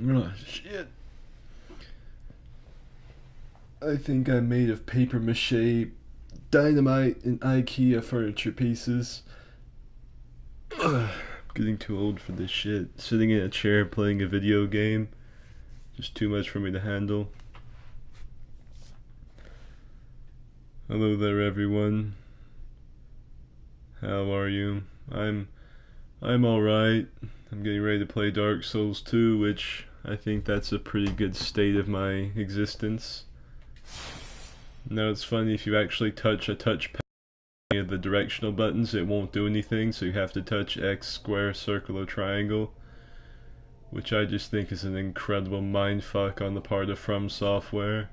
Oh, shit. I think I'm made of paper mache, dynamite, and IKEA furniture pieces. Ugh, I'm getting too old for this shit. Sitting in a chair playing a video game, just too much for me to handle. Hello there, everyone. How are you? I'm all right. I'm getting ready to play Dark Souls 2, which I think that's a pretty good state of my existence. Now it's funny, if you actually touch a touchpad of the directional buttons, it won't do anything, so you have to touch X, square, circle, or triangle, which I just think is an incredible mindfuck on the part of From Software.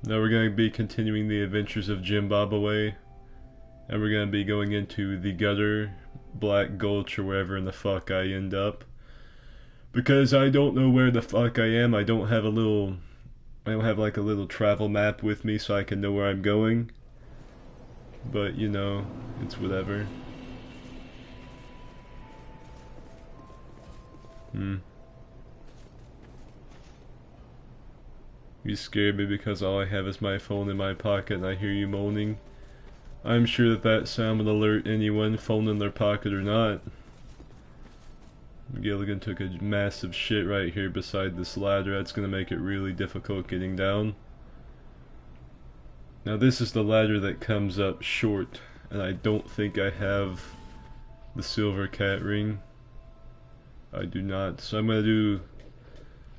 Now we're going to be continuing the adventures of Zimbabwe, and we're going to be going into the gutter, Black Gulch, or wherever in the fuck I end up. Because I don't know where the fuck I am. I don't have like a little travel map with me so I can know where I'm going. But, you know, it's whatever. You scared me because all I have is my phone in my pocket and I hear you moaning. I'm sure that sound would alert anyone, phone in their pocket or not. Gilligan took a massive shit right here beside this ladder. That's gonna make it really difficult getting down. Now this is the ladder that comes up short, and I don't think I have the silver cat ring. I do not, so I'm gonna do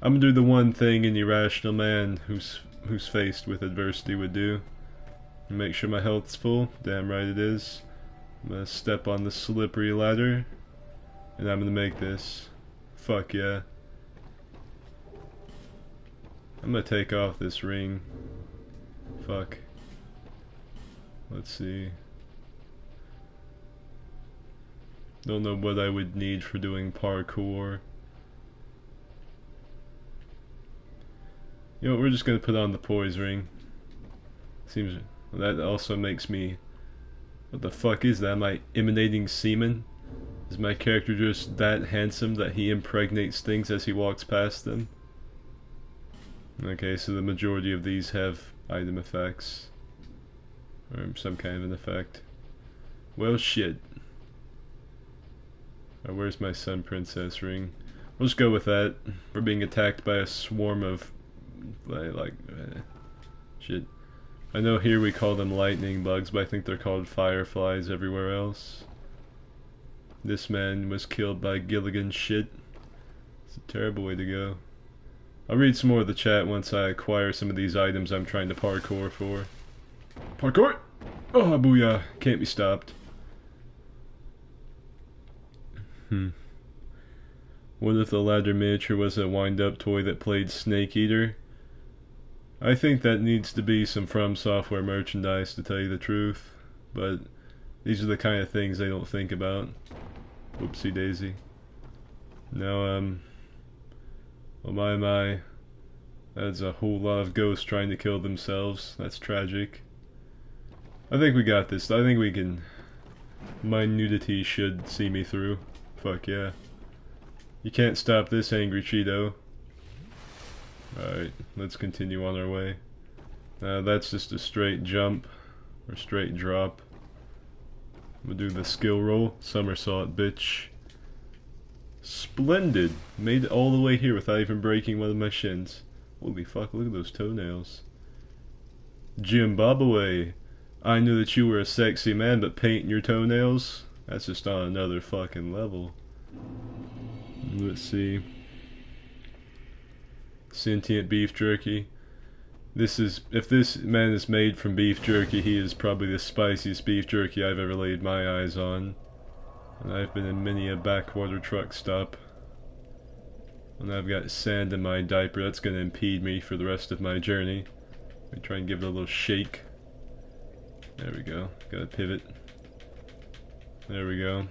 the one thing an irrational man who's faced with adversity would do. Make sure my health's full. Damn right it is. I'm gonna step on the slippery ladder, and I'm gonna make this. Fuck yeah. I'm gonna take off this ring. Fuck. Let's see. Don't know what I would need for doing parkour. You know what, we're just gonna put on the poise ring. Seems that also makes me... What the fuck is that? Am I emanating semen? Is my character just that handsome that he impregnates things as he walks past them? Okay, so the majority of these have item effects. Or some kind of an effect. Well, shit. Where's my Sun Princess ring? We'll just go with that. We're being attacked by a swarm of... shit. I know here we call them lightning bugs, but I think they're called fireflies everywhere else. This man was killed by Gilligan's shit. It's a terrible way to go. I'll read some more of the chat once I acquire some of these items I'm trying to parkour for. Parkour! Oh, booyah. Can't be stopped. What if the ladder miniature was a wind-up toy that played Snake Eater? I think that needs to be some From Software merchandise, to tell you the truth. But these are the kind of things they don't think about. Whoopsie daisy. Now, oh my. That's a whole lot of ghosts trying to kill themselves. That's tragic. I think we got this. I think we can... My nudity should see me through. Fuck yeah. You can't stop this, Angry Cheeto. Alright, let's continue on our way. That's just a straight jump. Or straight drop. I'm gonna do the skill roll. Somersault, bitch. Splendid! Made it all the way here without even breaking one of my shins. Holy fuck, look at those toenails. Zimbabwe! I knew that you were a sexy man, but painting your toenails? That's just on another fucking level. Let's see. Sentient beef jerky. This is... If this man is made from beef jerky, he is probably the spiciest beef jerky I've ever laid my eyes on. And I've been in many a backwater truck stop. And I've got sand in my diaper. That's gonna impede me for the rest of my journey. Let me try and give it a little shake. There we go. Gotta pivot. There we go.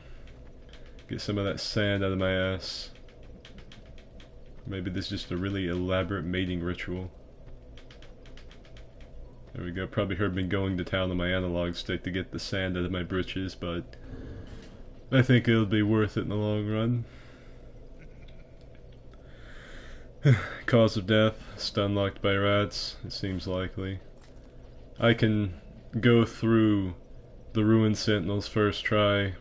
Get some of that sand out of my ass. Maybe this is just a really elaborate mating ritual. There we go. Probably heard me going to town on my analog stick to get the sand out of my britches, but I think it'll be worth it in the long run. Cause of death, stun locked by rats. It seems likely. I can go through the ruined sentinels first try,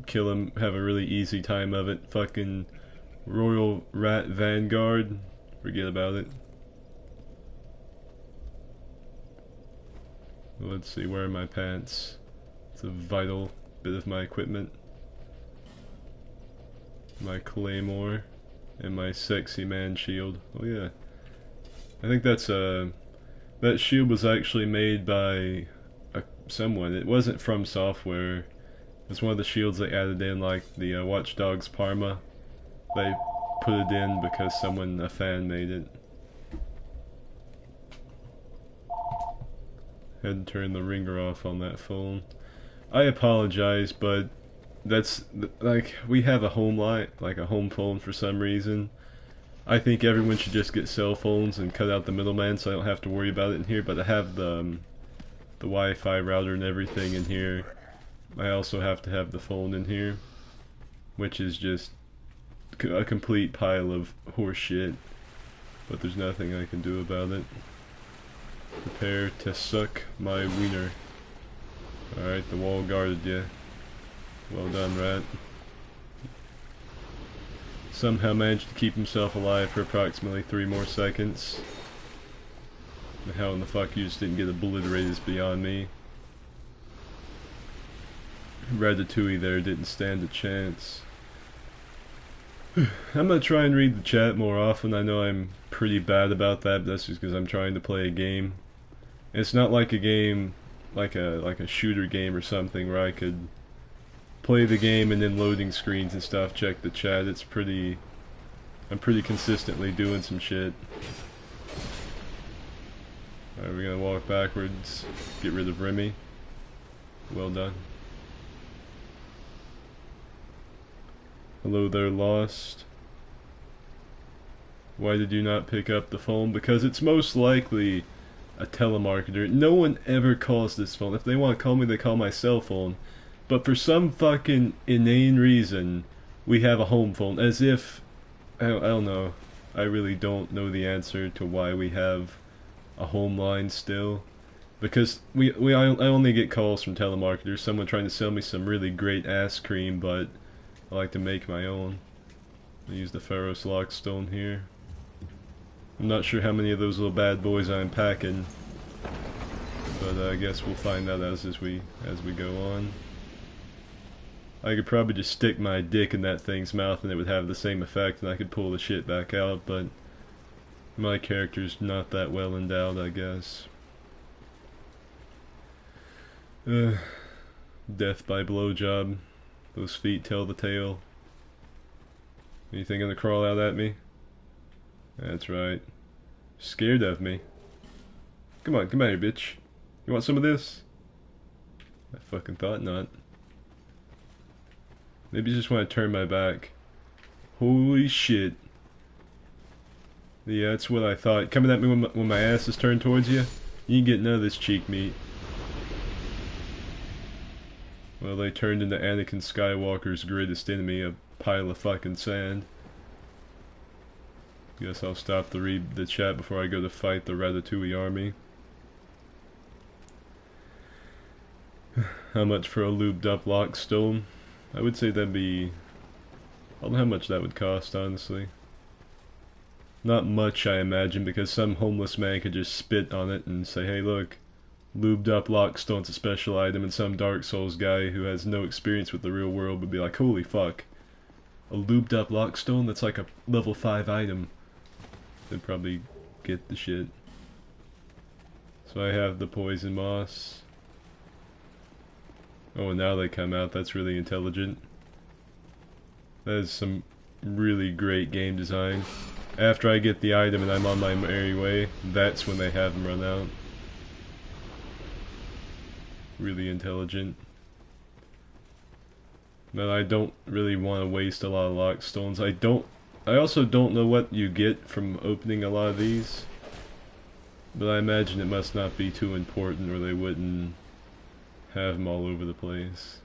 kill him, have a really easy time of it. Fucking Royal Rat Vanguard, forget about it. Let's see, where are my pants? It's a vital bit of my equipment. My claymore and my sexy man shield. Oh yeah, I think that's that shield was actually made by someone. It wasn't from software. It was one of the shields they added in, like the Watch Dogs Parma. They put it in because a fan made it. Had to turn the ringer off on that phone. I apologize, but that's like, we have a home line, like a home phone for some reason. I think everyone should just get cell phones and cut out the middleman so I don't have to worry about it in here, but I have the Wi-Fi router and everything in here. I also have to have the phone in here, which is just a complete pile of horse shit, but there's nothing I can do about it. Prepare to suck my wiener. Alright, the wall guarded you. Well done, rat. Somehow managed to keep himself alive for approximately 3 more seconds. How in the fuck you just didn't get obliterated is beyond me. Ratatouille there didn't stand a chance. I'm gonna try and read the chat more often. I know I'm pretty bad about that, but that's just because I'm trying to play a game. It's not like a game, like a shooter game or something where I could play the game and then loading screens and stuff, check the chat. I'm pretty consistently doing some shit. Alright, we're gonna walk backwards, get rid of Remy. Well done. Hello there, Lost. Why did you not pick up the phone? Because it's most likely a telemarketer. No one ever calls this phone. If they want to call me, they call my cell phone. But for some fucking inane reason, we have a home phone. As if, I don't know. I really don't know the answer to why we have a home line still. Because I only get calls from telemarketers. Someone trying to sell me some really great ass cream, but I like to make my own. I use the Pharos Lockstone here. I'm not sure how many of those little bad boys I'm packing, but I guess we'll find out as we go on. I could probably just stick my dick in that thing's mouth and it would have the same effect and I could pull the shit back out, but my character's not that well endowed, I guess. Death by blowjob. Those feet tell the tale. Anything gonna crawl out at me? That's right. Scared of me. Come on here, bitch. You want some of this? I fucking thought not. Maybe you just want to turn my back. Holy shit. Yeah, that's what I thought. Coming at me when my ass is turned towards you? You ain't getting none of this cheek meat. Well, they turned into Anakin Skywalker's greatest enemy, a pile of fucking sand. Guess I'll stop to read the chat before I go to fight the Ratatouille army. How much for a lubed up lockstone? I would say that'd be... I don't know how much that would cost, honestly. Not much, I imagine, because some homeless man could just spit on it and say, hey look, lubed up lockstone's a special item, and some Dark Souls guy who has no experience with the real world would be like, holy fuck, a lubed up lockstone? That's like a level 5 item. They'd probably get the shit. So I have the poison moss. Oh, and now they come out. That's really intelligent. That is some really great game design. After I get the item and I'm on my merry way, that's when they have them run out. Really intelligent. But I don't really want to waste a lot of lockstones. I also don't know what you get from opening a lot of these. But I imagine it must not be too important or they wouldn't have them all over the place.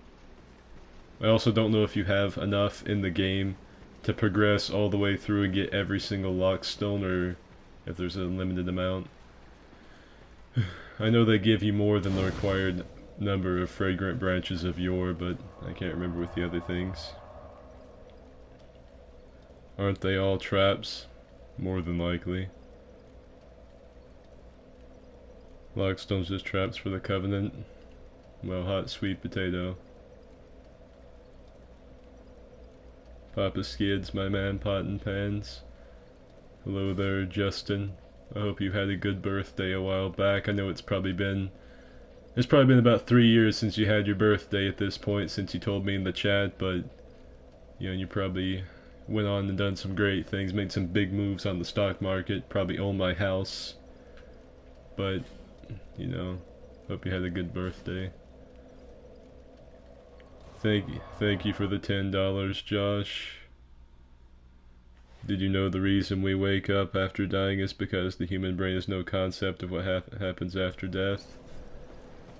I also don't know if you have enough in the game to progress all the way through and get every single lockstone, or if there's a limited amount. I know they give you more than the required number of fragrant branches of yore, but I can't remember with the other things. Aren't they all traps? More than likely. Lockstone's just traps for the Covenant. Well, hot sweet potato. Papa Skids, my man, pot and pans. Hello there, Justin. I hope you had a good birthday a while back. I know it's probably been about 3 years since you had your birthday at this point, since you told me in the chat, but you know, you probably went on and done some great things, made some big moves on the stock market, probably owned my house. But, you know, hope you had a good birthday. Thank you for the $10, Josh. Did you know the reason we wake up after dying is because the human brain has no concept of what happens after death?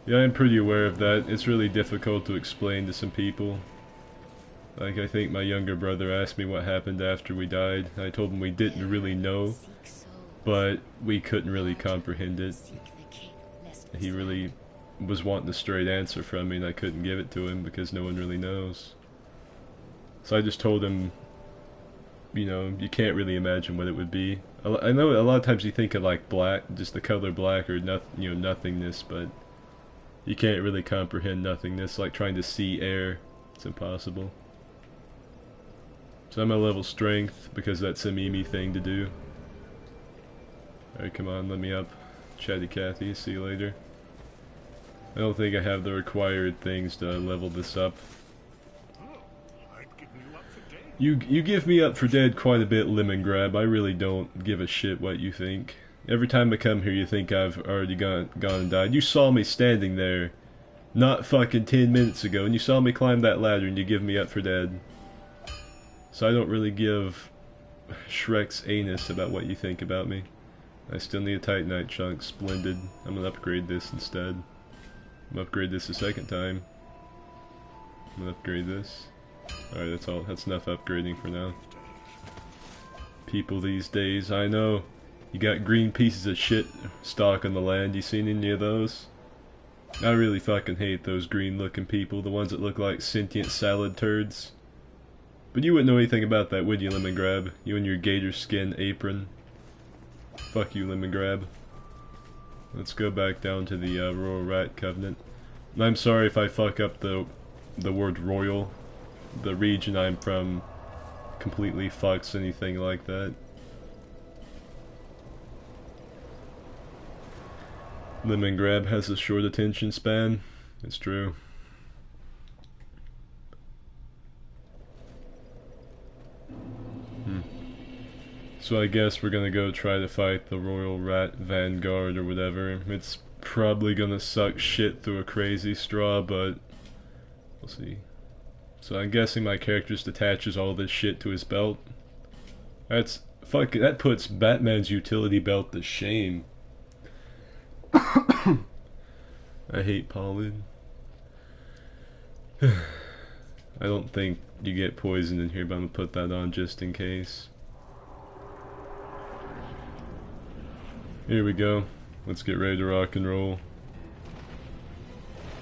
Yeah, I'm pretty aware of that. It's really difficult to explain to some people. Like, I think my younger brother asked me what happened after we died. I told him we didn't really know, but we couldn't really comprehend it. He really was wanting a straight answer from me, and I couldn't give it to him because no one really knows. So I just told him, you know, you can't really imagine what it would be. I know a lot of times you think of like black, just the color black, or nothingness, but you can't really comprehend nothingness. Like trying to see air, it's impossible. So I'm at level strength because that's a Mimi thing to do. Alright, come on, let me up. Chatty Cathy, see you later. I don't think I have the required things to level this up. You give me up for dead quite a bit, Lemon Grab. I really don't give a shit what you think. Every time I come here you think I've already gone and died. You saw me standing there not fucking 10 minutes ago, and you saw me climb that ladder and you give me up for dead. So I don't really give Shrek's anus about what you think about me. I still need a Titanite chunk. Splendid. I'm gonna upgrade this instead. I'm gonna upgrade this a second time. I'm gonna upgrade this. Alright, that's all. That's enough upgrading for now. People these days, I know. You got green pieces of shit stock on the land. You seen any of those? I really fucking hate those green looking people. The ones that look like sentient salad turds. But you wouldn't know anything about that, would you, Lemon Grab? You and your gator skin apron. Fuck you, Lemon Grab. Let's go back down to the Royal Rat Covenant. And I'm sorry if I fuck up the word royal. The region I'm from completely fucks anything like that. Lemon Grab has a short attention span. It's true. So I guess we're gonna go try to fight the Royal Rat Vanguard or whatever. It's probably gonna suck shit through a crazy straw, but we'll see. So I'm guessing my character just attaches all this shit to his belt. That puts Batman's utility belt to shame. I hate pollen. I don't think you get poisoned in here, but I'm gonna put that on just in case. Here we go. Let's get ready to rock and roll.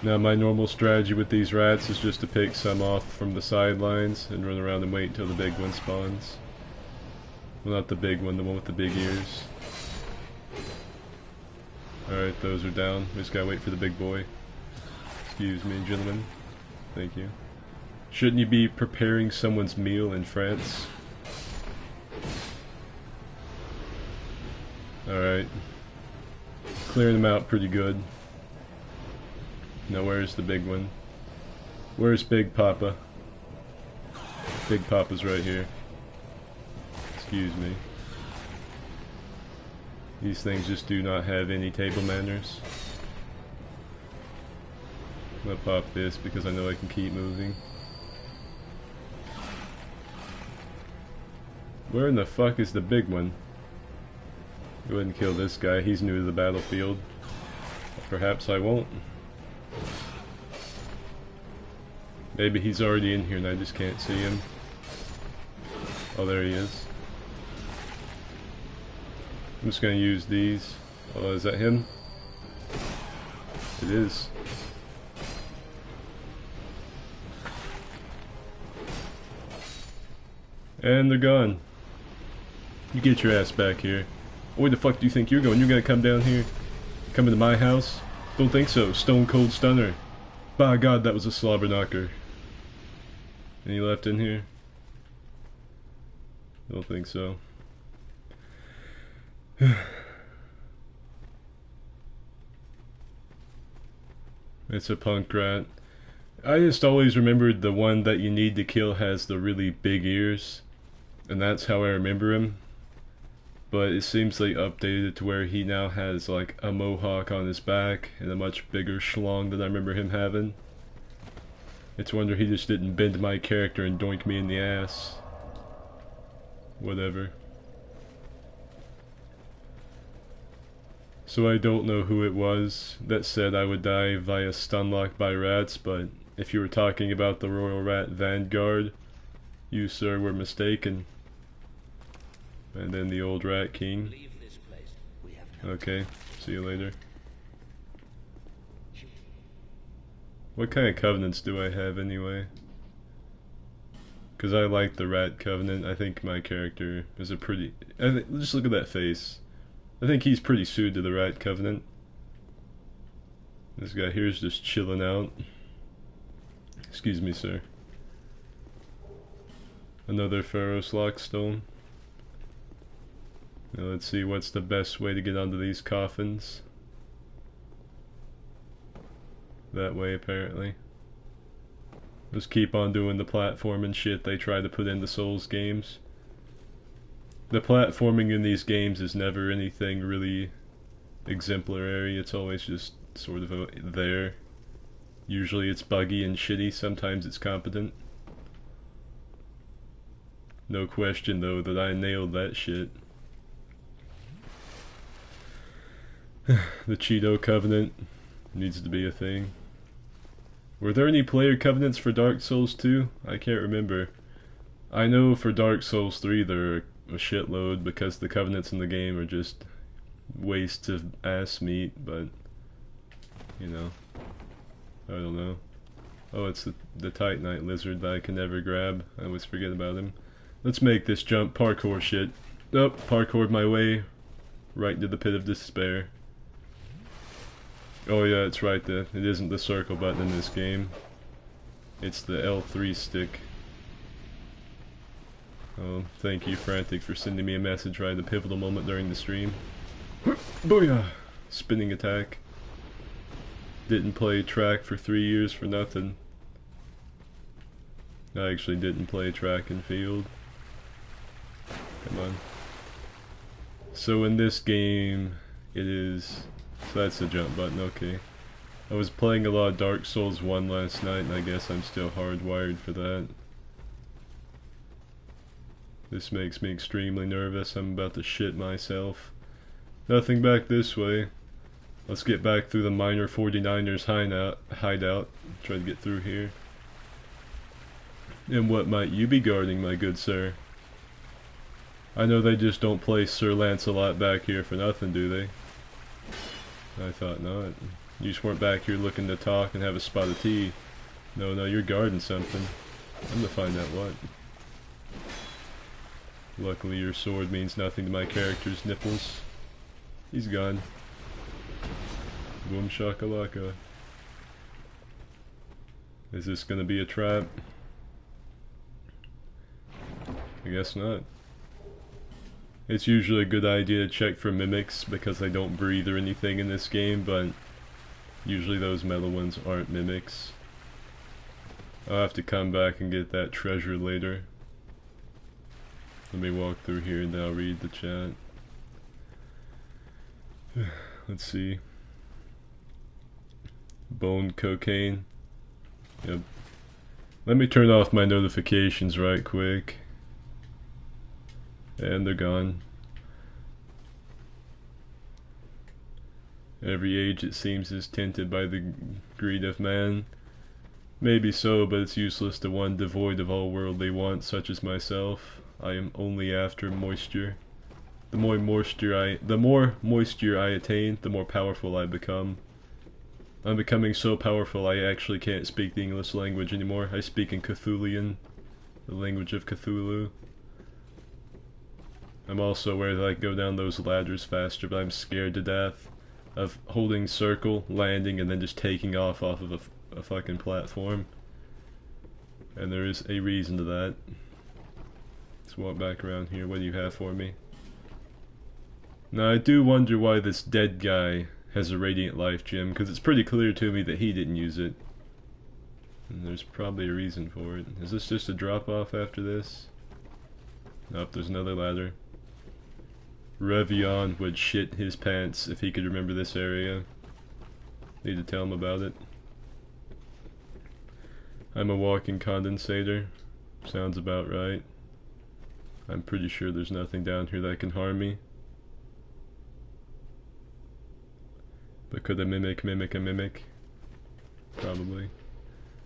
Now my normal strategy with these rats is just to pick some off from the sidelines and run around and wait until the big one spawns. Well, not the big one, the one with the big ears. Alright, those are down. We just gotta wait for the big boy. Excuse me, gentlemen. Thank you. Shouldn't you be preparing someone's meal in France? Alright. Clearing them out pretty good. Now where's the big one? Where's Big Papa? Big Papa's right here. Excuse me. These things just do not have any table manners. I'm gonna pop this because I know I can keep moving. Where in the fuck is the big one? Go ahead and kill this guy, he's new to the battlefield. Perhaps I won't. Maybe he's already in here and I just can't see him. Oh, there he is. I'm just gonna use these. Oh, is that him? It is. And they're gone. You get your ass back here. Where the fuck do you think you're going? You're gonna come down here? Come into my house? Don't think so. Stone Cold Stunner. By God, that was a slobber knocker. Any left in here? Don't think so. It's a punk rat. I just always remembered the one that you need to kill has the really big ears. And that's how I remember him. But it seems they updated it to where he now has like a mohawk on his back and a much bigger schlong than I remember him having. It's a wonder he just didn't bend my character and doink me in the ass. Whatever. So I don't know who it was that said I would die via stunlock by rats, but if you were talking about the Royal Rat Vanguard, you, sir, were mistaken. And then the old Rat King. Okay, see you later. What kind of covenants do I have anyway? Because I like the Rat Covenant. I think my character is a pretty... just look at that face. I think he's pretty suited to the Rat Covenant. This guy here is just chilling out. Excuse me, sir. Another Pharaoh's Lockstone. Now let's see what's the best way to get onto these coffins. That way, apparently. Just keep on doing the platforming shit they try to put into Souls games. The platforming in these games is never anything really exemplary. It's always just sort of there. Usually it's buggy and shitty, sometimes it's competent. No question though that I nailed that shit. The Cheeto Covenant needs to be a thing. Were there any player covenants for Dark Souls 2? I can't remember. I know for Dark Souls 3 there are a shitload because the covenants in the game are just waste of ass meat, but you know, I don't know. Oh, it's the Titanite lizard that I can never grab. I always forget about him. Let's make this jump parkour shit. Oh, parkoured my way right into the pit of despair. Oh yeah, it's right there. It isn't the circle button in this game. It's the L3 stick. Oh, thank you, Frantic, for sending me a message right at the pivotal moment during the stream. Booyah! Spinning attack. Didn't play track for 3 years for nothing. I actually didn't play track and field. Come on. So in this game, it is... So that's the jump button, okay. I was playing a lot of Dark Souls 1 last night, and I guess I'm still hardwired for that. This makes me extremely nervous. I'm about to shit myself. Nothing back this way. Let's get back through the minor 49ers hideout. Try to get through here. And what might you be guarding, my good sir? I know they just don't play Sir Lancelot back here for nothing, do they? I thought not. You just weren't back here looking to talk and have a spot of tea. No, you're guarding something. I'm gonna find out what. Luckily your sword means nothing to my character's nipples. He's gone. Boom shakalaka. Is this gonna be a trap? I guess not. It's usually a good idea to check for mimics because they don't breathe or anything in this game, but usually those metal ones aren't mimics. I'll have to come back and get that treasure later. Let me walk through here and I'll read the chat. Let's see. Bone cocaine. Yep. Let me turn off my notifications right quick. And they're gone. Every age, it seems, is tinted by the greed of man. Maybe so, but it's useless to one devoid of all worldly wants, such as myself. I am only after moisture. The more moisture I attain, the more powerful I become. I'm becoming so powerful I actually can't speak the English language anymore. I speak in Cthulhian, the language of Cthulhu. I'm also aware that I can go down those ladders faster, but I'm scared to death of holding circle, landing, and then just taking off of a fucking platform. And there is a reason to that. Let's walk back around here. What do you have for me? Now I do wonder why this dead guy has a radiant life gem, because it's pretty clear to me that he didn't use it. And there's probably a reason for it. Is this just a drop off after this? Nope, there's another ladder. Revion would shit his pants if he could remember this area. Need to tell him about it. I'm a walking condensator. Sounds about right. I'm pretty sure there's nothing down here that can harm me. But could a mimic mimic a mimic? Probably.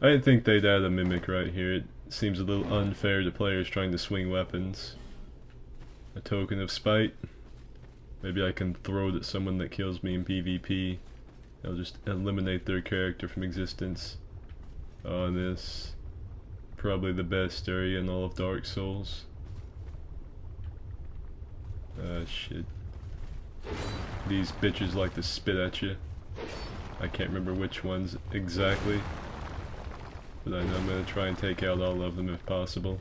I didn't think they'd add a mimic right here. It seems a little unfair to players trying to swing weapons. A token of spite. Maybe I can throw it at someone that kills me in PvP. I'll just eliminate their character from existence. On this. Probably the best area in all of Dark Souls. Ah, shit. These bitches like to spit at you. I can't remember which ones exactly, but I know I'm going to try and take out all of them if possible.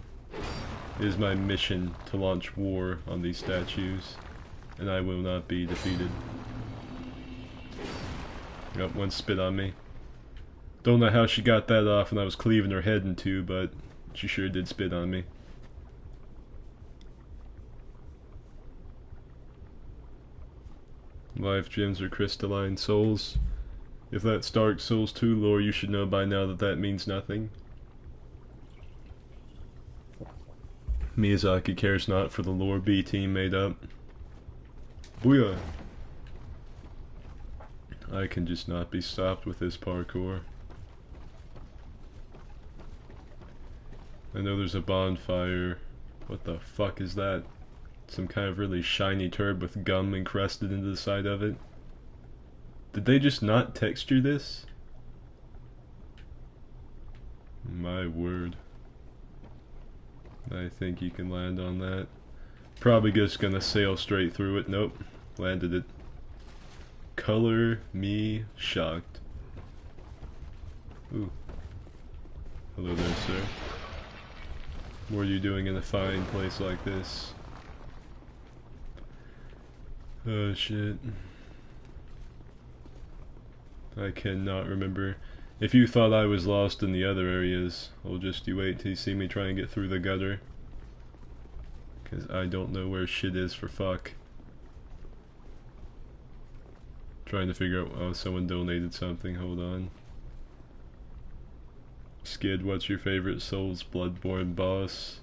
It is my mission to launch war on these statues, and I will not be defeated. Got one spit on me. Don't know how she got that off when I was cleaving her head in two, but she sure did spit on me. Life gems are crystalline souls. If that's Dark Souls 2 lore, you should know by now that that means nothing. Miyazaki cares not for the lore B-team made up. Booyah! I can just not be stopped with this parkour. I know there's a bonfire. What the fuck is that? Some kind of really shiny turd with gum encrusted into the side of it. Did they just not texture this? My word. I think you can land on that. Probably just gonna sail straight through it. Nope. Landed it. Color me shocked. Ooh. Hello there, sir. What are you doing in a fine place like this? Oh shit. I cannot remember. If you thought I was lost in the other areas, I'll just you wait till you see me try and get through the gutter. Cause I don't know where shit is for fuck. Trying to figure out, oh, someone donated something, hold on. Skid, what's your favorite Souls Bloodborne boss?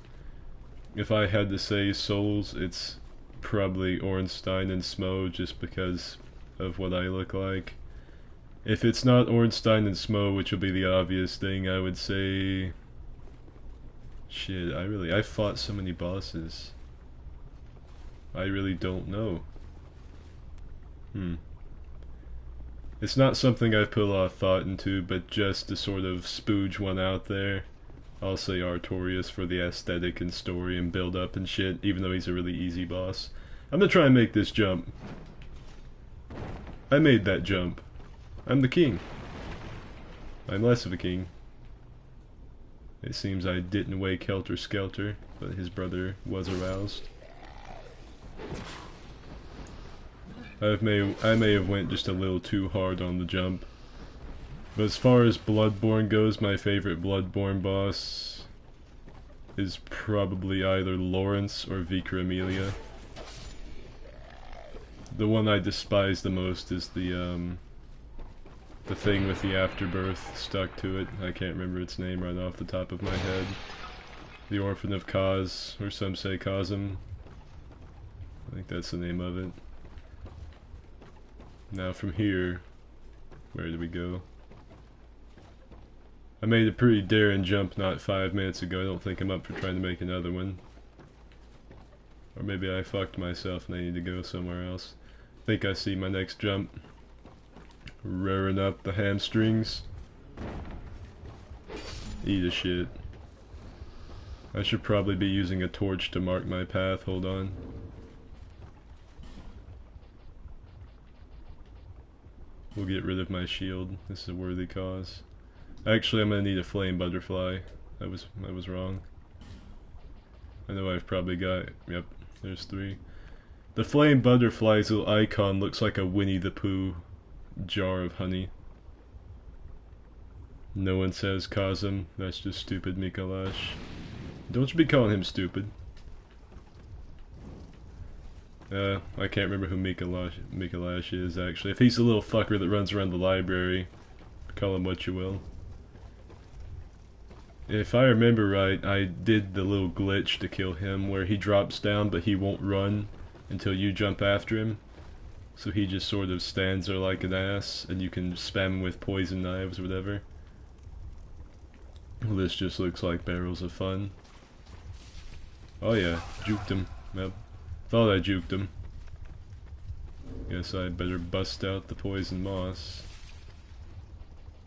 If I had to say Souls, it's probably Ornstein and Smo, just because of what I look like. If it's not Ornstein and Smo, which will be the obvious thing, I would say... Shit, I fought so many bosses. I really don't know. It's not something I've put a lot of thought into, but just to sort of spooge one out there, I'll say Artorias for the aesthetic and story and build up and shit, even though he's a really easy boss. I'm gonna try and make this jump. I made that jump. I'm the king. I'm less of a king. It seems I didn't wake Helter Skelter, but his brother was aroused. I may have went just a little too hard on the jump. But as far as Bloodborne goes, my favorite Bloodborne boss is probably either Lawrence or Vikramelia. The one I despise the most is the thing with the afterbirth stuck to it. I can't remember its name right off the top of my head. The Orphan of Kaz, or some say Kazum. I think that's the name of it. Now from here, where do we go? I made a pretty daring jump not 5 minutes ago. I don't think I'm up for trying to make another one. Or maybe I fucked myself and I need to go somewhere else. I think I see my next jump. Rearing up the hamstrings. Eat a shit. I should probably be using a torch to mark my path. Hold on. We'll get rid of my shield. This is a worthy cause. Actually, I'm gonna need a flame butterfly. I was wrong. I know I've probably got... Yep, there's 3. The flame butterfly's little icon looks like a Winnie the Pooh jar of honey. No one says Kazum. That's just stupid Mikalash. Don't you be calling him stupid. I can't remember who Mikalash is, actually. If he's the little fucker that runs around the library, call him what you will. If I remember right, I did the little glitch to kill him where he drops down but he won't run until you jump after him. So he just sort of stands there like an ass and you can spam him with poison knives or whatever. Well, this just looks like barrels of fun. Oh yeah, juked him. Yep. Thought I juked him. Guess I better bust out the poison moss.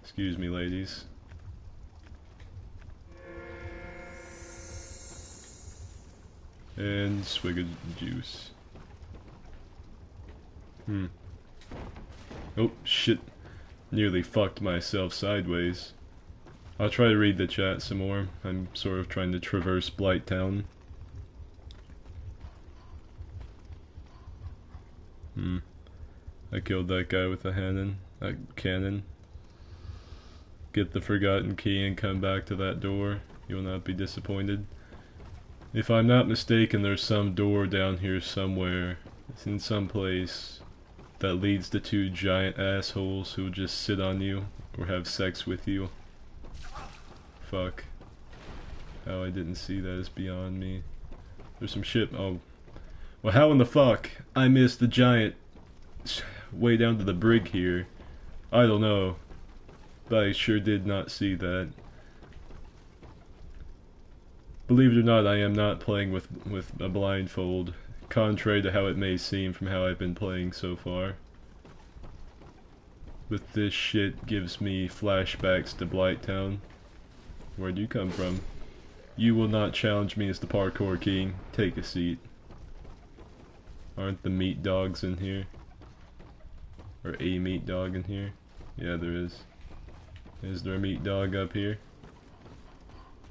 Excuse me, ladies. And swig of juice. Oh, shit. Nearly fucked myself sideways. I'll try to read the chat some more. I'm sort of trying to traverse Blighttown. I killed that guy with a cannon. Get the forgotten key and come back to that door. You will not be disappointed. If I'm not mistaken, there's some door down here somewhere. It's in some place that leads to 2 giant assholes who just sit on you or have sex with you. Fuck. How I didn't see that is beyond me. There's some shit. Oh. Well, how in the fuck I missed the giant way down to the brig here? I don't know. But I sure did not see that. Believe it or not, I am not playing with a blindfold, contrary to how it may seem from how I've been playing so far. But this shit gives me flashbacks to Blighttown. Where'd you come from? You will not challenge me as the parkour king. Take a seat. Aren't the meat dogs in here? Or a meat dog in here? Yeah, there is. Is there a meat dog up here?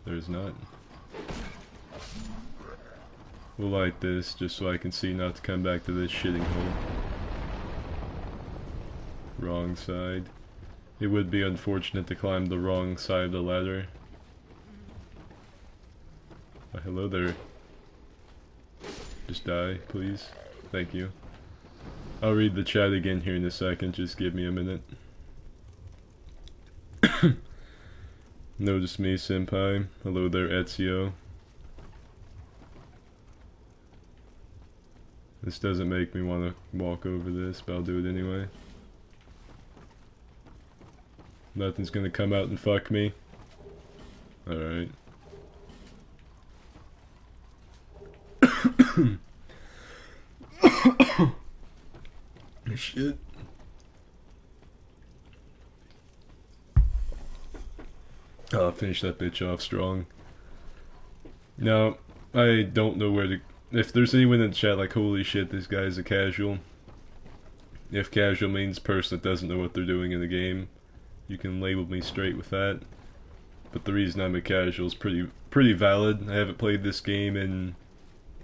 There's not. We'll light this just so I can see not to come back to this shitting hole. Wrong side. It would be unfortunate to climb the wrong side of the ladder. Oh, hello there. Just die, please. Thank you. I'll read the chat again here in a second, just give me a minute. Notice me, senpai. Hello there, Ezio. This doesn't make me want to walk over this, but I'll do it anyway. Nothing's gonna come out and fuck me. Alright. Shit. I'll finish that bitch off strong. Now, I don't know where to... If there's anyone in the chat like, holy shit, this guy's a casual. If casual means person that doesn't know what they're doing in the game, you can label me straight with that. But the reason I'm a casual is pretty valid. I haven't played this game in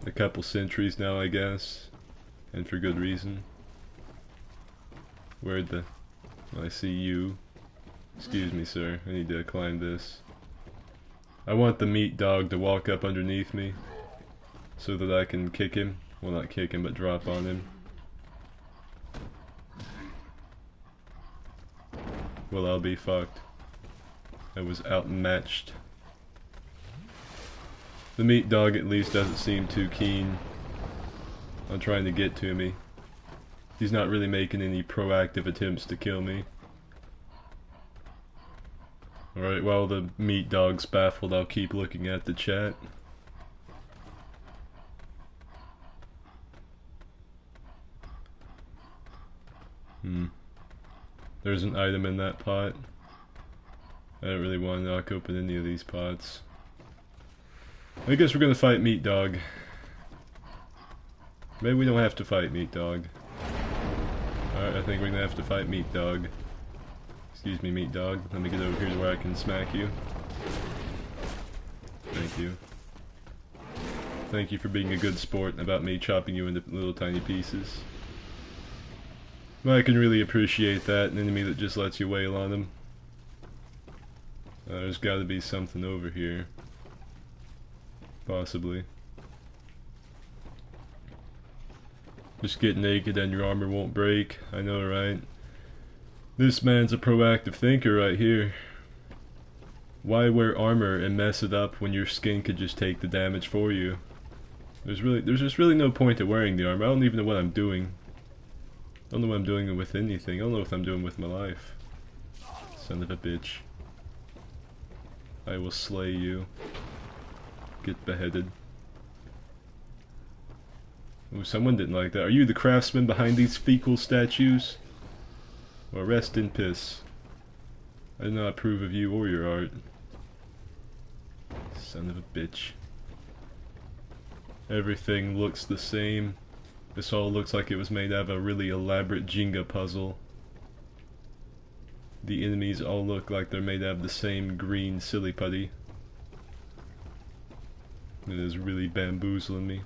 a couple centuries now, I guess. And for good reason. Where'd the... I see you. Excuse me, sir. I need to climb this. I want the meat dog to walk up underneath me so that I can kick him. Well, not kick him, but drop on him. Well, I'll be fucked. I was outmatched. The meat dog at least doesn't seem too keen on trying to get to me. He's not really making any proactive attempts to kill me. Alright, while the meat dog's baffled, I'll keep looking at the chat. There's an item in that pot. I don't really want to knock open any of these pots. I guess we're gonna fight Meat Dog. Maybe we don't have to fight Meat Dog. Alright, I think we're gonna have to fight Meat Dog. Excuse me, Meat Dog. Let me get over here to where I can smack you. Thank you. Thank you for being a good sport about me chopping you into little tiny pieces. But I can really appreciate that, an enemy that just lets you wail on him. There's gotta be something over here. Possibly. Just get naked and your armor won't break. I know, right? This man's a proactive thinker right here. Why wear armor and mess it up when your skin could just take the damage for you? There's just really no point to wearing the armor. I don't even know what I'm doing. I don't know what I'm doing with anything. I don't know what I'm doing with my life. Son of a bitch. I will slay you. Get beheaded. Ooh, someone didn't like that. Are you the craftsman behind these fecal statues? Well, rest in piss. I do not approve of you or your art. Son of a bitch. Everything looks the same. This all looks like it was made out of a really elaborate Jenga puzzle. The enemies all look like they're made out of the same green silly putty. It is really bamboozling me.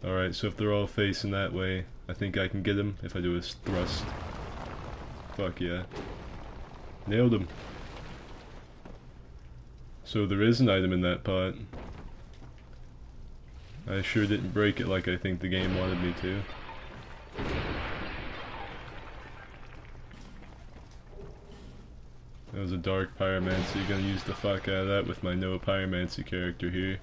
Alright, so if they're all facing that way, I think I can get him if I do a thrust. Fuck yeah. Nailed him. So there is an item in that pot. I sure didn't break it like I think the game wanted me to. That was a dark pyromancy. Gonna use the fuck out of that with my no pyromancy character here.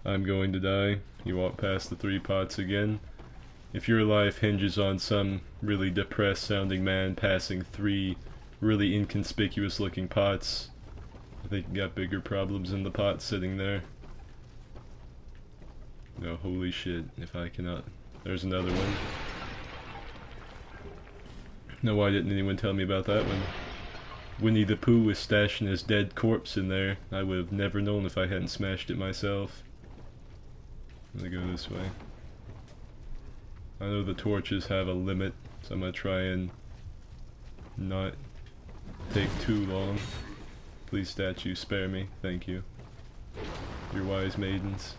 I'm going to die. You walk past the 3 pots again. If your life hinges on some really depressed sounding man passing 3 really inconspicuous looking pots, I think you got bigger problems than the pot sitting there. No, holy shit, if I cannot. There's another one. No, why didn't anyone tell me about that one? Winnie the Pooh was stashing his dead corpse in there. I would have never known if I hadn't smashed it myself. I'm gonna go this way. I know the torches have a limit, so I'm gonna try and not take too long. Please, statue, spare me. Thank you. Your wise maidens.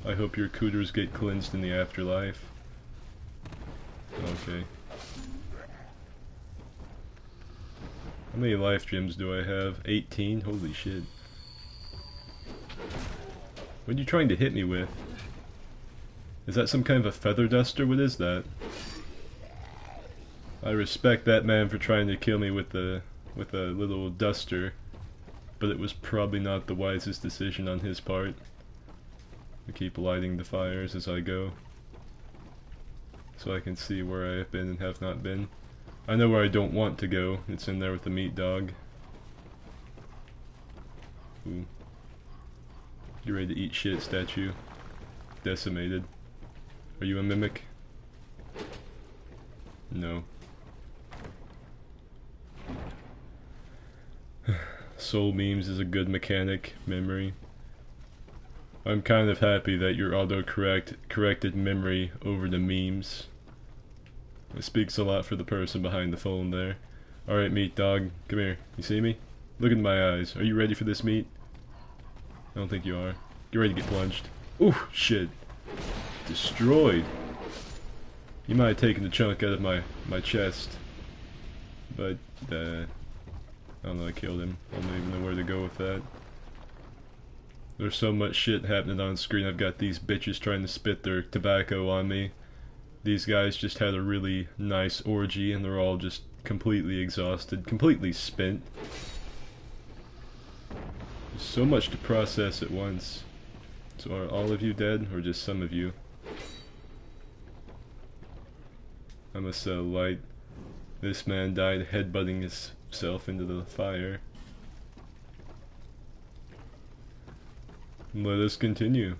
I hope your cooters get cleansed in the afterlife. Okay. How many life gems do I have? 18? Holy shit. What are you trying to hit me with? Is that some kind of a feather duster? What is that? I respect that man for trying to kill me with a little duster, but it was probably not the wisest decision on his part. I keep lighting the fires as I go, so I can see where I have been and have not been. I know where I don't want to go. It's in there with the Meat Dog. Ooh. You ready to eat shit, statue? Decimated. Are you a mimic? No. Soul memes is a good mechanic. Memory. I'm kind of happy that your corrected memory over the memes. It speaks a lot for the person behind the phone there. Alright, Meat Dog, come here. You see me? Look into my eyes. Are you ready for this, meat? I don't think you are. Get ready to get plunged. Ooh, shit. Destroyed. You might have taken the chunk out of my chest. But, I don't know, I killed him. I don't even know where to go with that. There's so much shit happening on screen. I've got these bitches trying to spit their tobacco on me. These guys just had a really nice orgy and they're all just completely exhausted, completely spent. There's so much to process at once. So are all of you dead, or just some of you? I must light. This man died headbutting himself into the fire. Let us continue.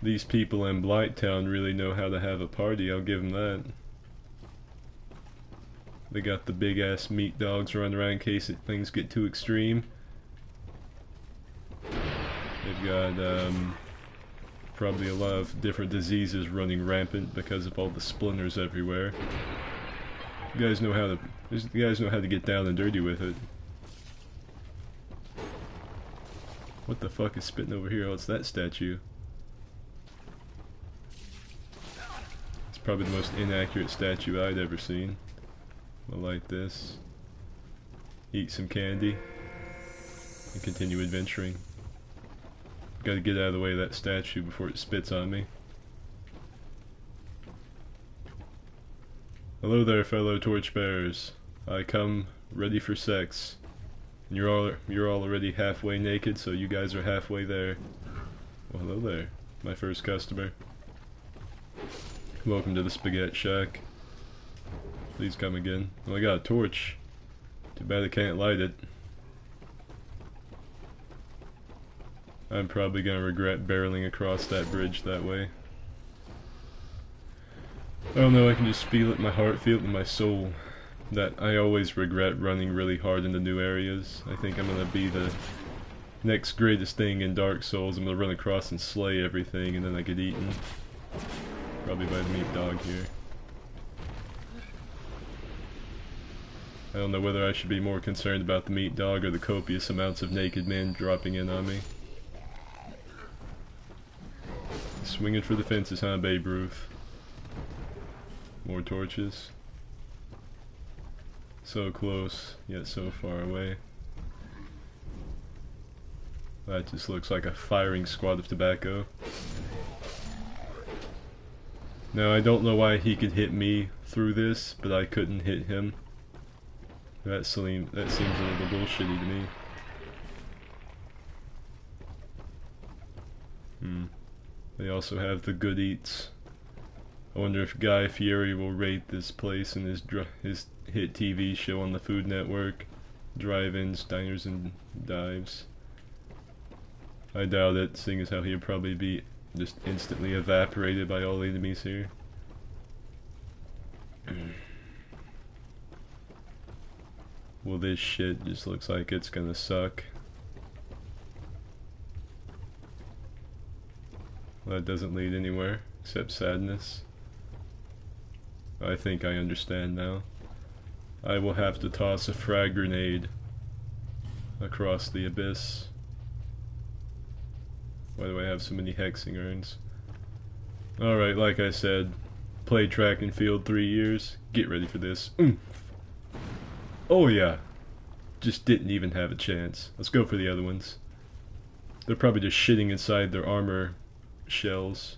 These people in Blighttown really know how to have a party, I'll give them that. They got the big ass meat dogs running around in case things get too extreme. They've got probably a lot of different diseases running rampant because of all the splinters everywhere. You guys know how to get down and dirty with it. What the fuck is spitting over here? Oh, it's that statue. It's probably the most inaccurate statue I'd ever seen. I'll light this, eat some candy, and continue adventuring. Gotta get out of the way of that statue before it spits on me. Hello there, fellow torchbearers. I come ready for sex. And you're all already halfway naked, so you guys are halfway there. Well, hello there, my first customer. Welcome to the Spaghetti Shack. Please come again. Oh, I got a torch. Too bad I can't light it. I'm probably gonna regret barreling across that bridge that way. Oh no, I can just feel it in my heart, feel it in my soul, that I always regret running really hard into new areas. I think I'm gonna be the next greatest thing in Dark Souls. I'm gonna run across and slay everything and then I get eaten. Probably by the meat dog here. I don't know whether I should be more concerned about the meat dog or the copious amounts of naked men dropping in on me. Swinging for the fences, huh, Babe Ruth? More torches. So close, yet so far away. That just looks like a firing squad of tobacco. Now, I don't know why he could hit me through this, but I couldn't hit him. That seems a little bullshitty to me. They also have the good eats. I wonder if Guy Fieri will rate this place in his hit TV show on the Food Network, Drive-Ins, Diners and Dives. I doubt it, seeing as how he'd probably be just instantly evaporated by all enemies here. Well, this shit just looks like it's gonna suck. Well, that doesn't lead anywhere, except sadness. I think I understand now. I will have to toss a frag grenade across the abyss. Why do I have so many hexing urns? Alright, like I said, played track and field 3 years. Get ready for this. Oh yeah. Just didn't even have a chance. Let's go for the other ones. They're probably just shitting inside their armor shells.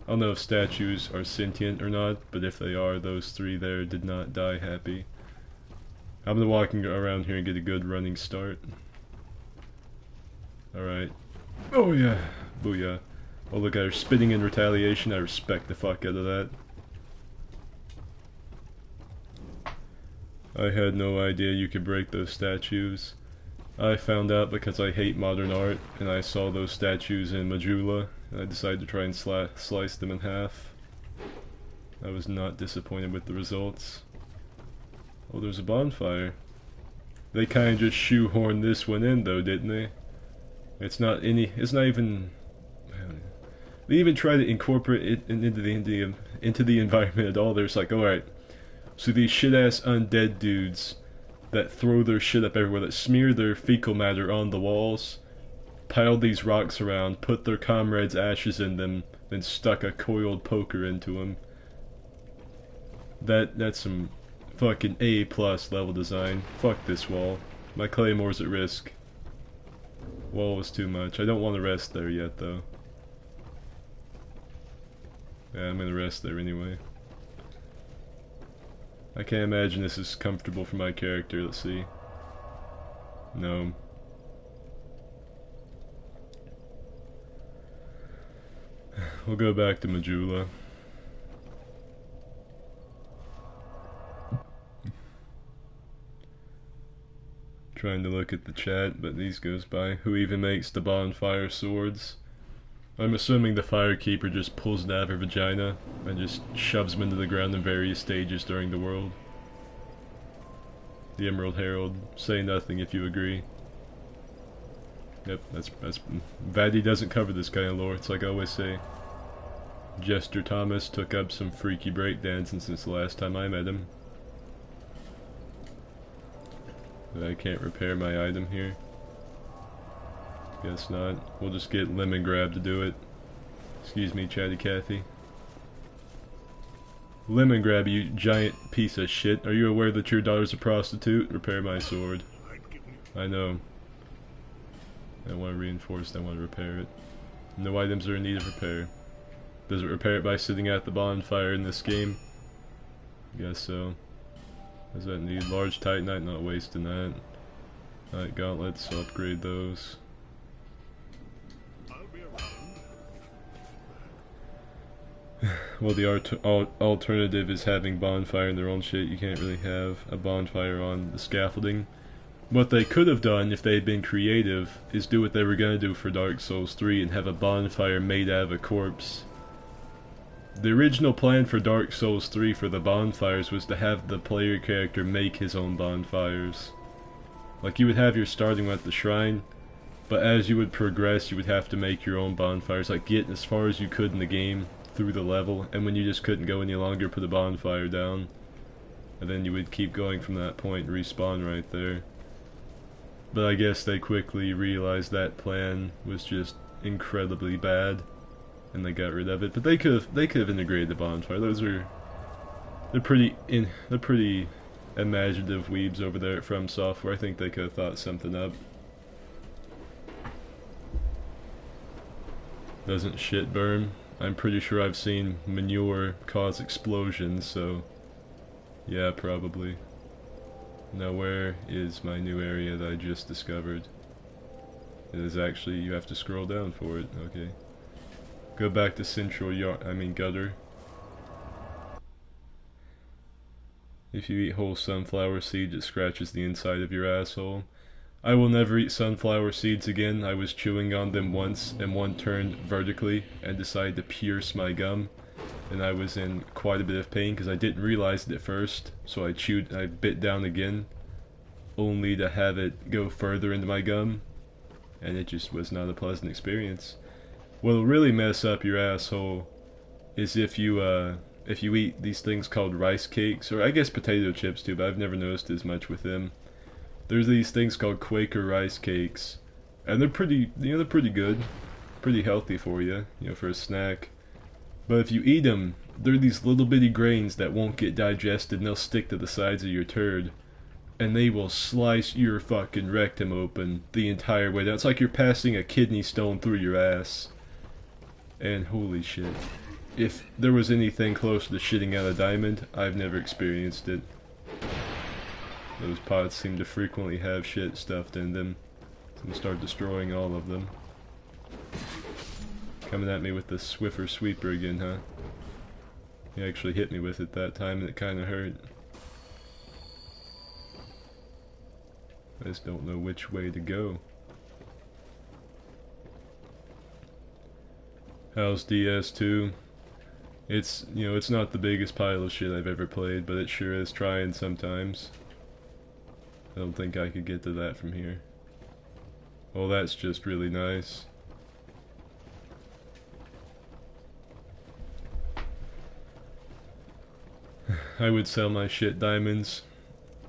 I don't know if statues are sentient or not, but if they are, those three there did not die happy. I'm gonna walk around here and get a good running start. Alright. Oh yeah. Booyah. Oh look, they're spitting in retaliation. I respect the fuck out of that. I had no idea you could break those statues. I found out because I hate modern art, and I saw those statues in Majula, and I decided to try and slice them in half. I was not disappointed with the results. Oh, there's a bonfire. They kinda just shoehorned this one in though, didn't they? It's not even... They even try to incorporate it into the environment at all. There's like, alright, so these shit-ass undead dudes that throw their shit up everywhere, that smear their fecal matter on the walls, piled these rocks around, put their comrades' ashes in them, then stuck a coiled poker into them. That's some fucking A+ level design. Fuck this wall. My claymore's at risk. Wall was too much. I don't want to rest there yet though. Yeah, I'm gonna rest there anyway. I can't imagine this is comfortable for my character. Let's see. No. We'll go back to Majula. Trying to look at the chat, but these goes by. Who even makes the bonfire swords? I'm assuming the Firekeeper just pulls it out of her vagina and just shoves them into the ground in various stages during the world. The Emerald Herald, say nothing if you agree. Yep, that's Vaddy doesn't cover this kind of lore, it's like I always say. Jester Thomas took up some freaky breakdancing since the last time I met him. But I can't repair my item here. Guess not. We'll just get Lemon Grab to do it. Excuse me, Chatty Cathy. Lemon Grab, you giant piece of shit. Are you aware that your daughter's a prostitute? Repair my sword. I know. I want to reinforce it, I want to repair it. No items are in need of repair. Does it repair it by sitting at the bonfire in this game? Guess so. What does that need? Large Titanite, not wasting that. Alright, gauntlets, I'll upgrade those. Well, the alternative is having bonfire in their own shit. You can't really have a bonfire on the scaffolding. What they could have done, if they had been creative, is do what they were gonna do for Dark Souls 3 and have a bonfire made out of a corpse. The original plan for Dark Souls 3 for the bonfires was to have the player character make his own bonfires. Like, you would have your starting one at the shrine, but as you would progress you would have to make your own bonfires, like get as far as you could in the game through the level, and when you just couldn't go any longer, put a bonfire down. And then you would keep going from that point and respawn right there. But I guess they quickly realized that plan was just incredibly bad, and they got rid of it. But they could have integrated the bonfire. They're pretty imaginative weebs over there at From Software. I think they could have thought something up. Doesn't shit burn? I'm pretty sure I've seen manure cause explosions, so yeah, probably. Now where is my new area that I just discovered? It is actually, you have to scroll down for it, okay. Go back to Central Gutter. If you eat whole sunflower seeds, it scratches the inside of your asshole. I will never eat sunflower seeds again. I was chewing on them once, and one turned vertically and decided to pierce my gum. And I was in quite a bit of pain because I didn't realize it at first. So I bit down again, only to have it go further into my gum. And it just was not a pleasant experience. What'll really mess up your asshole is if you eat these things called rice cakes, or I guess potato chips too, but I've never noticed as much with them. There's these things called Quaker rice cakes, and they're pretty, they're pretty good, pretty healthy for you, for a snack. But if you eat them, they're these little bitty grains that won't get digested, and they'll stick to the sides of your turd, and they will slice your fucking rectum open the entire way down. It's like you're passing a kidney stone through your ass. And holy shit, if there was anything close to shitting out a diamond, I've never experienced it. Those pots seem to frequently have shit stuffed in them. So I'm gonna start destroying all of them. Coming at me with the Swiffer Sweeper again, huh? He actually hit me with it that time and it kinda hurt. I just don't know which way to go. How's DS2? It's, it's not the biggest pile of shit I've ever played, but it sure is trying sometimes. I don't think I could get to that from here. Oh, that's just really nice. I would sell my shit diamonds.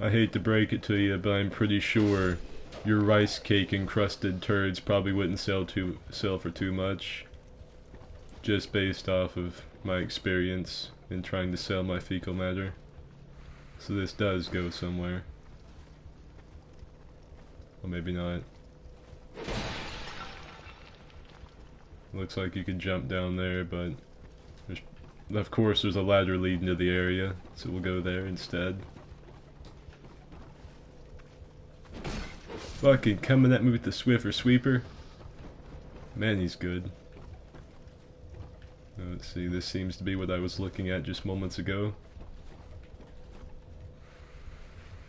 I hate to break it to you, but I'm pretty sure your rice cake encrusted turds probably wouldn't sell for too much. Just based off of my experience in trying to sell my fecal matter. So this does go somewhere. Or maybe not. Looks like you can jump down there, but of course there's a ladder leading to the area, so we'll go there instead. Fucking coming at me with the Swiffer Sweeper. Man, he's good. Let's see, this seems to be what I was looking at just moments ago.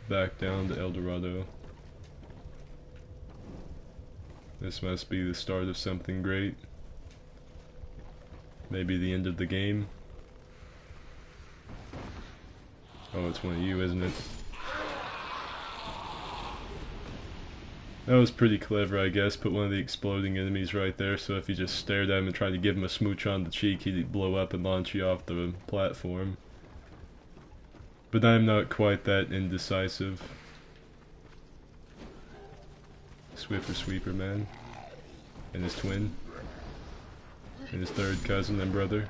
Back down to El Dorado. This must be the start of something great. Maybe the end of the game. Oh, it's one of you, isn't it? That was pretty clever, I guess. Put one of the exploding enemies right there, so if you just stared at him and tried to give him a smooch on the cheek, he'd blow up and launch you off the platform. But I'm not quite that indecisive. Swiffer Sweeper Man. And his twin. And his third cousin and brother.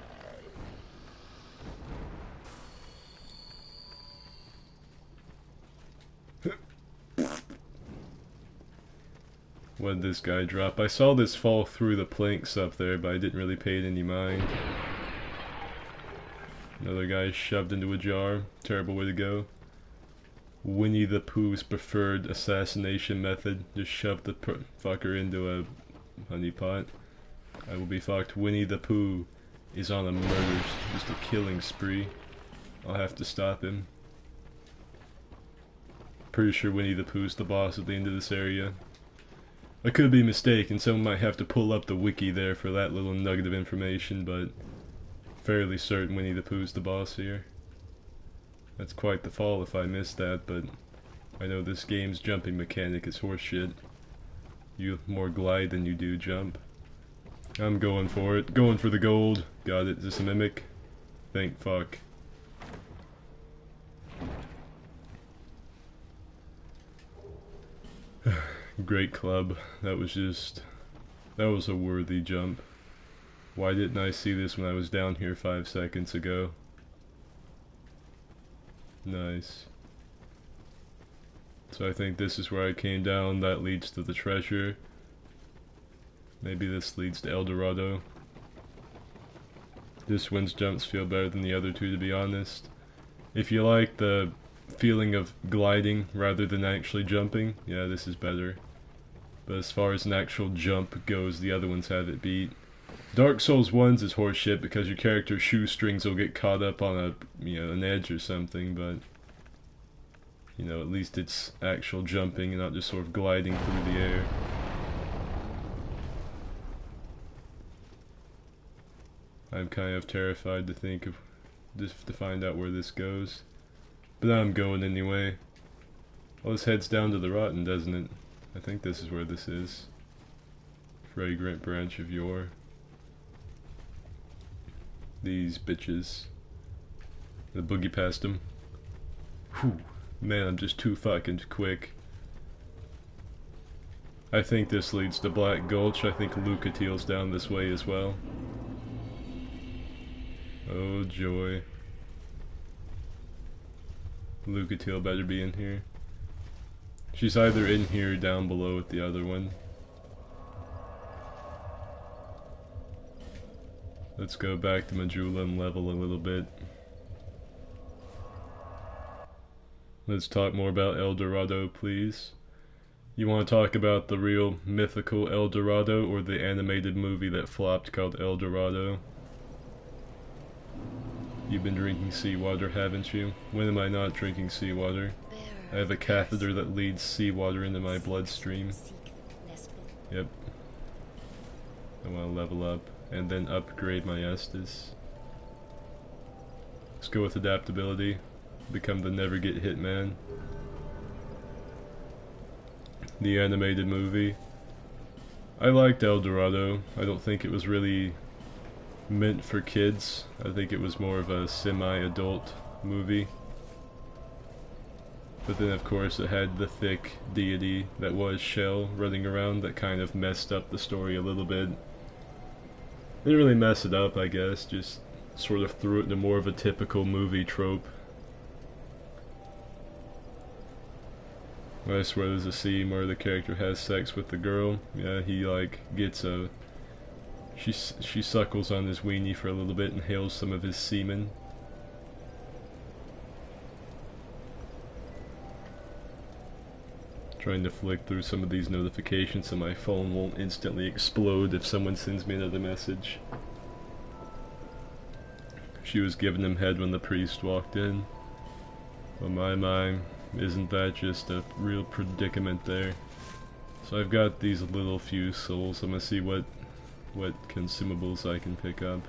What did this guy drop? I saw this fall through the planks up there, but I didn't really pay it any mind. Another guy shoved into a jar. Terrible way to go. Winnie the Pooh's preferred assassination method. Just shove the fucker into a honey pot. I will be fucked. Winnie the Pooh is on a murder, just a killing spree. I'll have to stop him. Pretty sure Winnie the Pooh's the boss at the end of this area. I could be mistaken, someone might have to pull up the wiki there for that little nugget of information, but fairly certain Winnie the Pooh's the boss here. That's quite the fall if I missed that, but I know this game's jumping mechanic is horseshit. You more glide than you do jump. I'm going for it. Going for the gold. Got it. Is this a mimic? Thank fuck. Great club. That was a worthy jump. Why didn't I see this when I was down here 5 seconds ago? Nice. So I think this is where I came down. That leads to the treasure. Maybe this leads to El Dorado. This one's jumps feel better than the other two, to be honest. If you like the feeling of gliding rather than actually jumping, yeah, this is better. But as far as an actual jump goes, the other ones have it beat. Dark Souls 1's is horseshit because your character's shoestrings will get caught up on an edge or something, but at least it's actual jumping and not just sort of gliding through the air. I'm kind of terrified to think of to find out where this goes. But I'm going anyway. Well, this heads down to the Rotten, doesn't it? I think this is where this is. Fragrant branch of yore. These bitches. The boogie past them. Whew. Man, I'm just too fucking quick. I think this leads to Black Gulch. I think Lucatiel's down this way as well. Oh joy. Lucatiel better be in here. She's either in here or down below with the other one. Let's go back to Majula and level a little bit. Let's talk more about El Dorado, please. You want to talk about the real mythical El Dorado or the animated movie that flopped called El Dorado? You've been drinking seawater, haven't you? When am I not drinking seawater? I have a catheter that leads seawater into my bloodstream. Yep. I want to level up and then upgrade my Estus. Let's go with adaptability. Become the never get hit man. The animated movie. I liked El Dorado. I don't think it was really meant for kids. I think it was more of a semi-adult movie. But then of course it had the thick deity that was Shell running around that kind of messed up the story a little bit. Didn't really mess it up, I guess, just sort of threw it into more of a typical movie trope. I swear there's a scene where the character has sex with the girl. Yeah, he like gets a... She suckles on his weenie for a little bit and hails some of his semen. Trying to flick through some of these notifications so my phone won't instantly explode if someone sends me another message. She was giving him head when the priest walked in. Oh my, isn't that just a real predicament there? So I've got these little few souls. I'm gonna see what consumables I can pick up.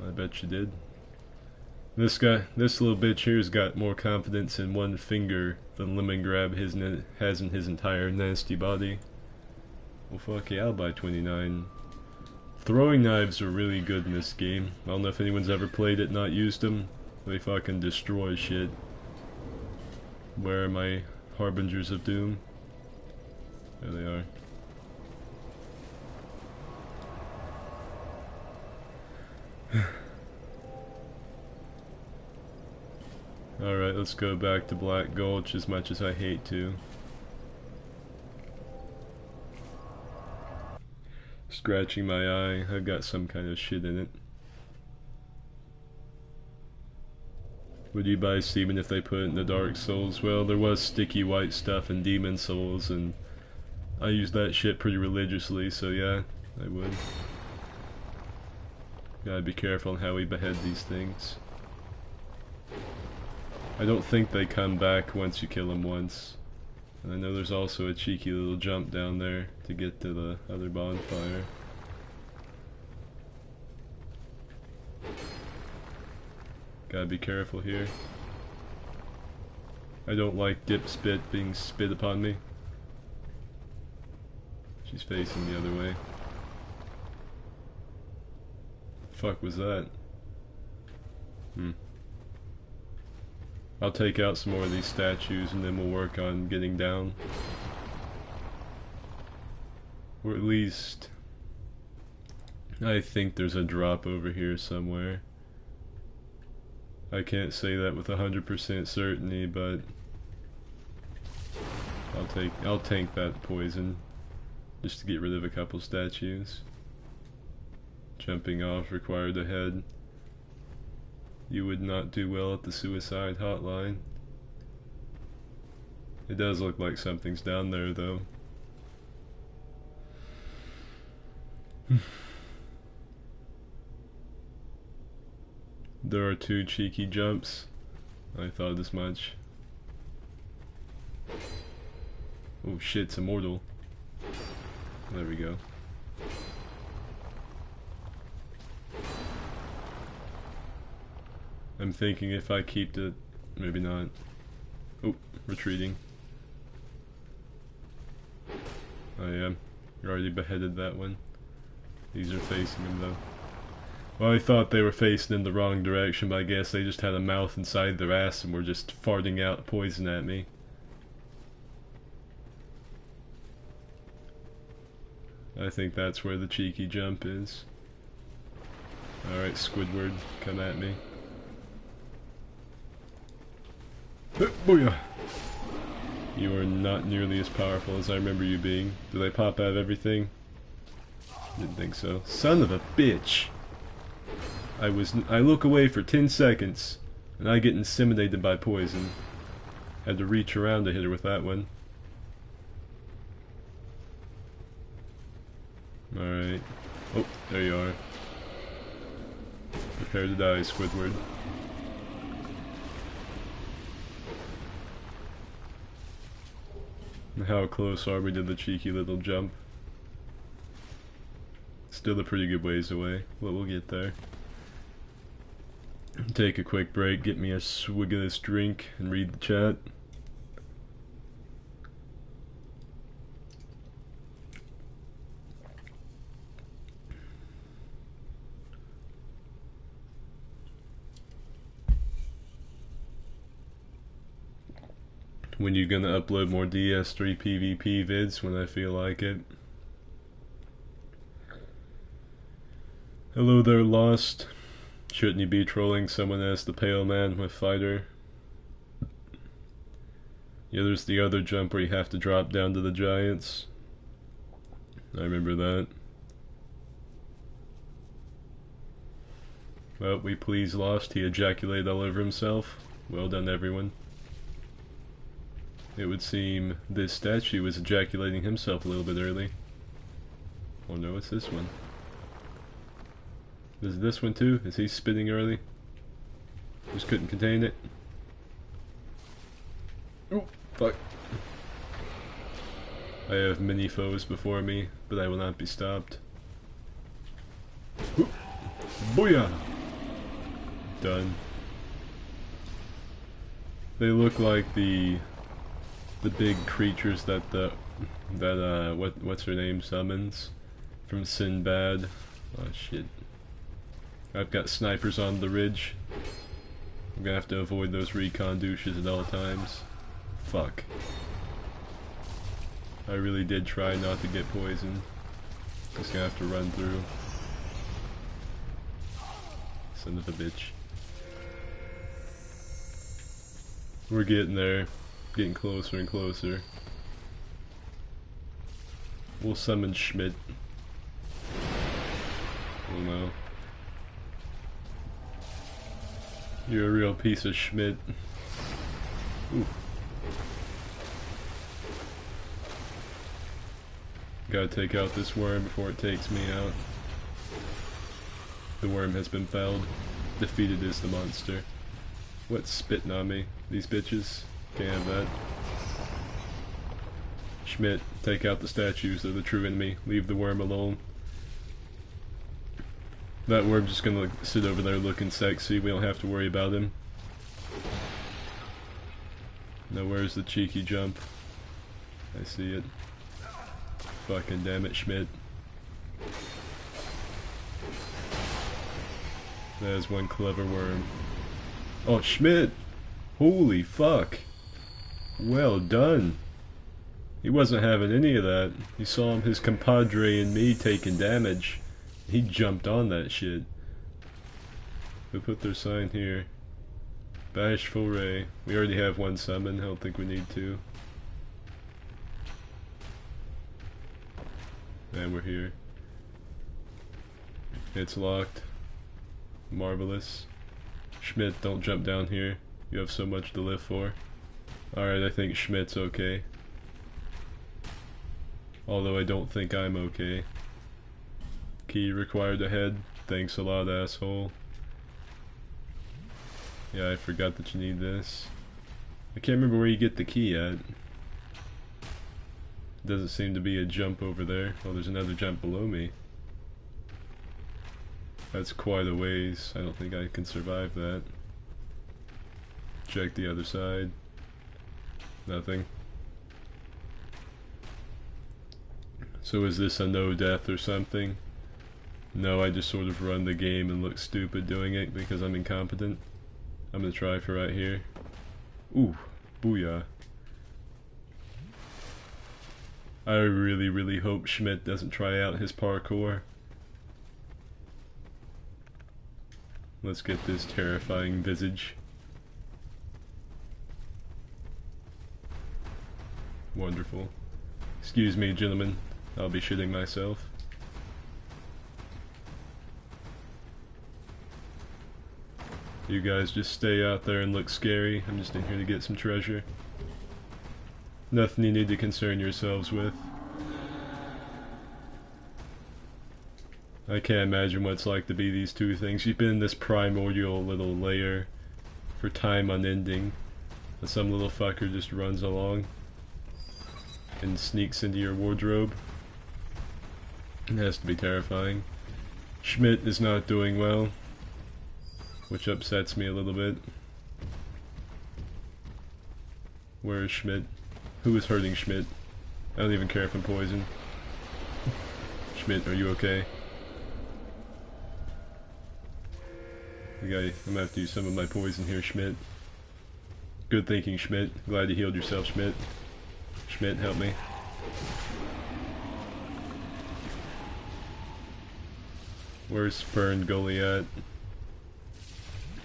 I bet you did. This little bitch here's got more confidence in one finger than Lemongrab has in his entire nasty body. Well, fuck yeah, I'll buy 29. Throwing knives are really good in this game. I don't know if anyone's ever played it, not used them. They fucking destroy shit. Where are my harbingers of doom? There they are. Alright, let's go back to Black Gulch, as much as I hate to. Scratching my eye, I've got some kind of shit in it. Would you buy semen if they put it in the Dark Souls? Well, there was sticky white stuff in Demon Souls, and I use that shit pretty religiously, so yeah, I would. Gotta be careful on how we behead these things. I don't think they come back once you kill them once. And I know there's also a cheeky little jump down there to get to the other bonfire. Gotta be careful here. I don't like dip spit being spit upon me. She's facing the other way. Fuck was that? I'll take out some more of these statues and then we'll work on getting down. Or at least I think there's a drop over here somewhere. I can't say that with 100% certainty, but I'll tank that poison just to get rid of a couple statues. Jumping off required a head. You would not do well at the suicide hotline. It does look like something's down there, though. There are 2 cheeky jumps. I thought as much. Oh shit, it's immortal. There we go. I'm thinking if I keep it, maybe not. Oh, retreating. I am. Already beheaded that one. These are facing him though. Well, I thought they were facing in the wrong direction, but I guess they just had a mouth inside their ass and were just farting out poison at me. I think that's where the cheeky jump is. Alright, Squidward, come at me. Booyah! You are not nearly as powerful as I remember you being. Did I pop out of everything? Didn't think so. Son of a bitch! I look away for 10 seconds, and I get inseminated by poison. Had to reach around to hit her with that one. Alright. Oh, there you are. Prepare to die, Squidward. How close are we to the cheeky little jump? Still a pretty good ways away, but we'll get there. Take a quick break, get me a swig of this drink, and read the chat. When you gonna upload more DS3 PvP vids? When I feel like it. Hello there, Lost. Shouldn't you be trolling someone as the pale man with fighter? Yeah, there's the other jump where you have to drop down to the giants. I remember that. Well, we please Lost. He ejaculated all over himself. Well done, everyone. It would seem this statue was ejaculating himself a little bit early. Oh no, it's this one. Is it this one too? Is he spitting early? Just couldn't contain it. Oh, fuck. I have many foes before me, but I will not be stopped. Ooh. Booyah! done. They look like the big creatures that what's her name summons from Sinbad. Oh shit. I've got snipers on the ridge. I'm gonna have to avoid those recon douches at all times. Fuck. I really did try not to get poisoned. Just gonna have to run through. Son of a bitch. We're getting there. Getting closer and closer. We'll summon Schmidt. Oh no. You're a real piece of Schmidt. Ooh. Gotta take out this worm before it takes me out. The worm has been felled. Defeated is the monster. What's spitting on me? These bitches? Can't have that. Schmidt, take out the statues. They're the true enemy. Leave the worm alone. That worm's just gonna sit over there looking sexy. We don't have to worry about him. Now where's the cheeky jump? I see it. Fucking damn it, Schmidt. There's one clever worm. Oh, Schmidt! Holy fuck! Well done! He wasn't having any of that. He saw his compadre and me taking damage. He jumped on that shit. Who put their sign here? Bashful Ray. We already have one summon. I don't think we need two. And we're here. It's locked. Marvelous. Schmidt, don't jump down here. You have so much to live for. Alright, I think Schmidt's okay. Although I don't think I'm okay. Key required ahead. Thanks a lot, asshole. Yeah, I forgot that you need this. I can't remember where you get the key at. Doesn't seem to be a jump over there. Oh, there's another jump below me. That's quite a ways. I don't think I can survive that. Check the other side. Nothing. So is this a no death or something? No, I just sort of run the game and look stupid doing it because I'm incompetent. I'm gonna try for right here. Ooh, booyah. I really, really hope Schmidt doesn't try out his parkour. Let's get this terrifying visage. Wonderful. Excuse me, gentlemen. I'll be shitting myself. You guys just stay out there and look scary. I'm just in here to get some treasure. Nothing you need to concern yourselves with. I can't imagine what it's like to be these two things. You've been in this primordial little layer for time unending, and some little fucker just runs along and sneaks into your wardrobe. It has to be terrifying. Schmidt is not doing well, which upsets me a little bit. Where is Schmidt? Who is hurting Schmidt? I don't even care if I'm poisoned. Schmidt, are you okay? I'm gonna have to use some of my poison here, Schmidt. Good thinking, Schmidt. Glad you healed yourself, Schmidt. Schmidt, help me. Where's Fern Gully at?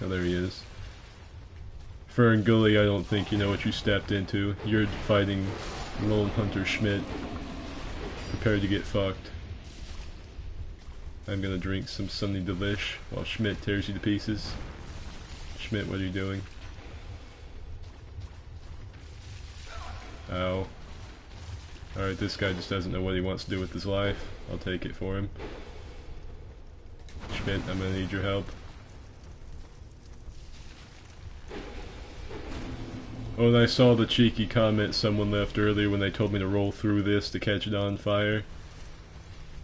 Oh, there he is. Fern Gully, I don't think you know what you stepped into. You're fighting Lone Hunter Schmidt. Prepare to get fucked. I'm gonna drink some Sunny Delish while Schmidt tears you to pieces. Schmidt, what are you doing? Ow. Alright, this guy just doesn't know what he wants to do with his life. I'll take it for him. Schmidt, I'm gonna need your help. Oh, and I saw the cheeky comment someone left earlier when they told me to roll through this to catch it on fire.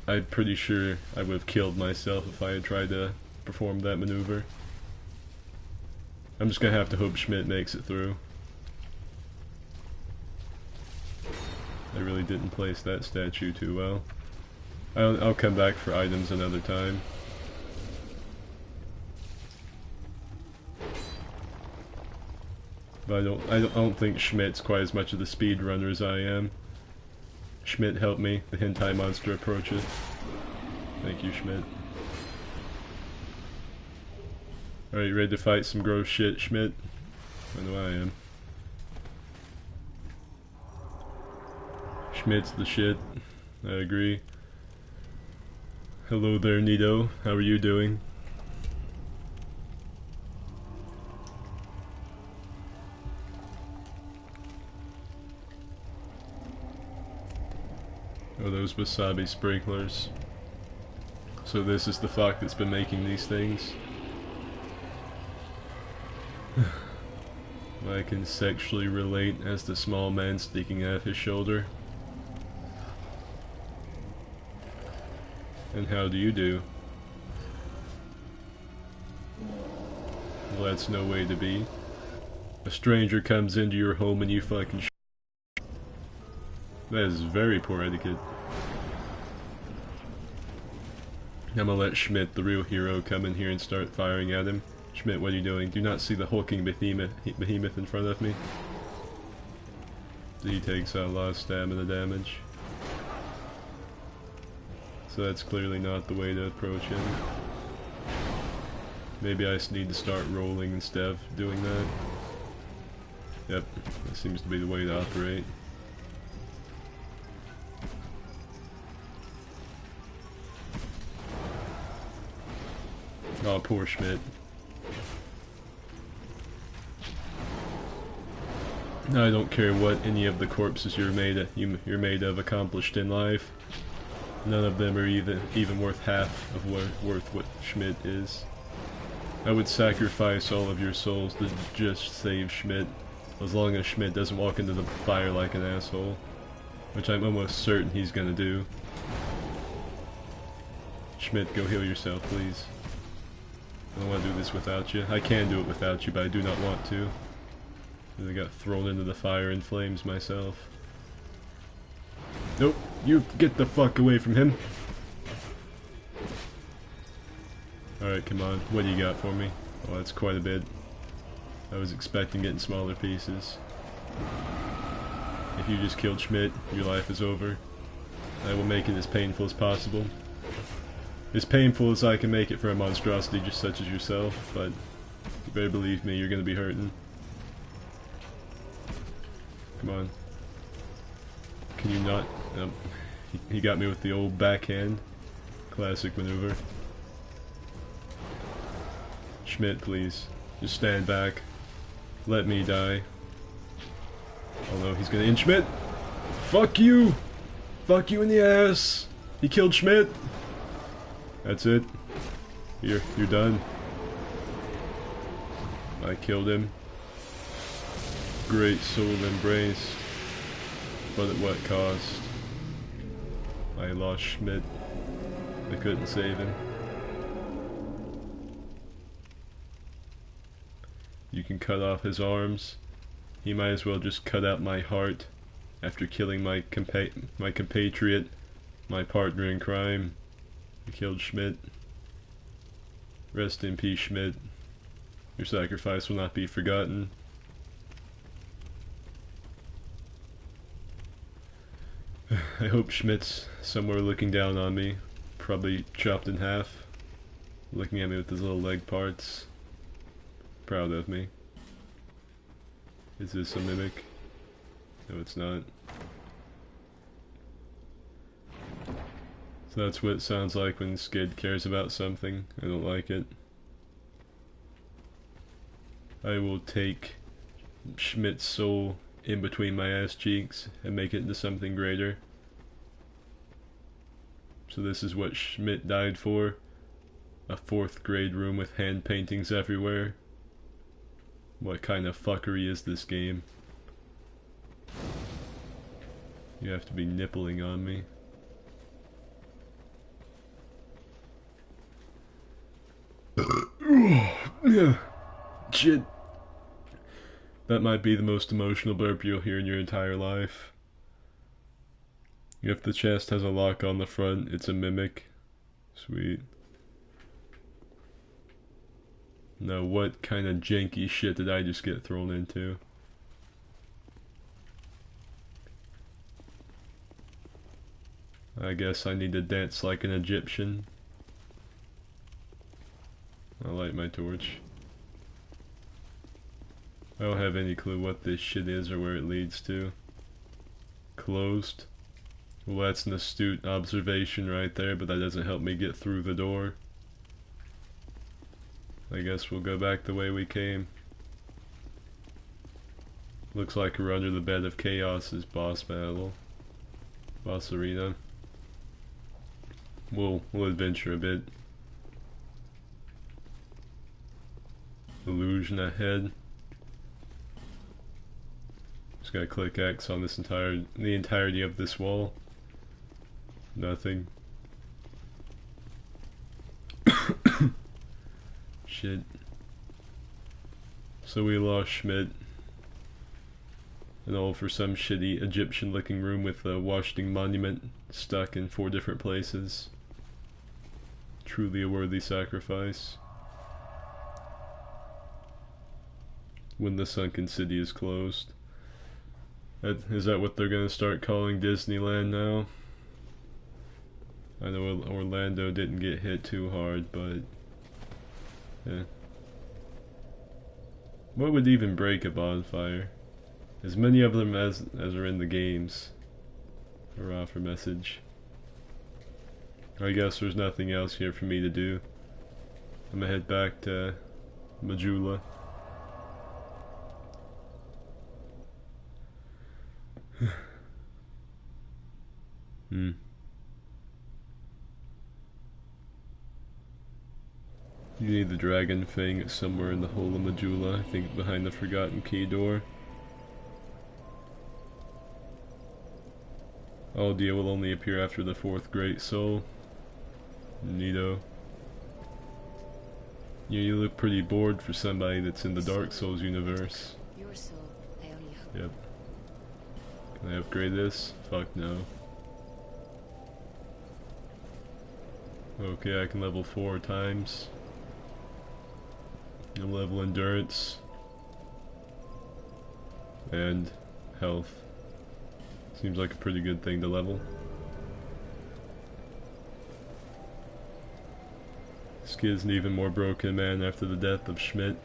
I'm pretty sure I would have killed myself if I had tried to perform that maneuver. I'm just gonna have to hope Schmidt makes it through. I really didn't place that statue too well. I'll come back for items another time. But I don't think Schmidt's quite as much of the speedrunner as I am. Schmidt, help me. The hentai monster approaches. Thank you, Schmidt. Alright, you ready to fight some gross shit, Schmidt? I know I am. Schmidt's the shit. I agree. Hello there, Nito. How are you doing? Oh, those wasabi sprinklers. So this is the fuck that's been making these things. I can sexually relate as the small man sticking out his shoulder. And how do you do? Well, that's no way to be. A stranger comes into your home and you fucking That is very poor etiquette. I'm gonna let Schmidt, the real hero, come in here and start firing at him. Schmidt, what are you doing? Do you not see the hulking behemoth in front of me? He takes out a lot of stamina damage. So that's clearly not the way to approach him. Maybe I just need to start rolling instead of doing that. Yep, that seems to be the way to operate. Oh, poor Schmidt. I don't care what any of the corpses you're made of accomplished in life. None of them are even worth half of worth what Schmidt is. I would sacrifice all of your souls to just save Schmidt, as long as Schmidt doesn't walk into the fire like an asshole, which I'm almost certain he's gonna do. Schmidt, go heal yourself, please. I don't want to do this without you. I can do it without you, but I do not want to. I got thrown into the fire in flames myself. Nope, you get the fuck away from him. Alright, come on. What do you got for me? Oh, that's quite a bit. I was expecting it in smaller pieces. If you just killed Schmidt, your life is over. I will make it as painful as possible. As painful as I can make it for a monstrosity just such as yourself, but you better believe me, you're gonna be hurting. Come on. Can you not? Nope. He got me with the old backhand. Classic maneuver. Schmidt, please. Just stand back. Let me die. Oh no, he's gonna end Schmidt! Fuck you! Fuck you in the ass! He killed Schmidt! That's it. You're done. I killed him. Great soul embrace. But at what cost? I lost Schmidt. I couldn't save him. You can cut off his arms. He might as well just cut out my heart after killing my compatriot, my partner in crime. I killed Schmidt. Rest in peace, Schmidt. Your sacrifice will not be forgotten. I hope Schmidt's somewhere looking down on me, probably chopped in half, looking at me with his little leg parts. Proud of me. Is this a mimic? No, it's not. So that's what it sounds like when Skid cares about something. I don't like it. I will take Schmidt's soul in between my ass cheeks and make it into something greater. So this is what Schmidt died for. A 4th grade room with hand paintings everywhere. What kind of fuckery is this game? You have to be nippling on me. Shit. That might be the most emotional burp you'll hear in your entire life. If the chest has a lock on the front, it's a mimic. Sweet. Now what kind of janky shit did I just get thrown into? I guess I need to dance like an Egyptian. I'll light my torch. I don't have any clue what this shit is or where it leads to. Closed. Well, that's an astute observation right there, but that doesn't help me get through the door. I guess we'll go back the way we came. Looks like we're under the bed of Chaos's boss battle. Boss arena. We'll adventure a bit. Illusion ahead. Just gotta click X on this the entirety of this wall. Nothing. Shit. So we lost Schmidt. And all for some shitty Egyptian looking room with a Washington monument stuck in 4 different places. Truly a worthy sacrifice. When the sunken city is closed. Is that what they're gonna start calling Disneyland now? I know Orlando didn't get hit too hard, but yeah. What would even break a bonfire? As many of them as are in the games. Hurrah for message. I guess there's nothing else here for me to do. I'm gonna head back to Majula. You need the dragon fang. It's somewhere in the hole of Majula, I think behind the forgotten key door. Aldia will only appear after the 4th Great Soul. Neato. Yeah, you look pretty bored for somebody that's in the Dark Souls universe. Your soul, I only hope. Yep. Can I upgrade this? Fuck no. Okay, I can level 4 times. And level endurance. And health. Seems like a pretty good thing to level. Skid's an even more broken man after the death of Schmidt.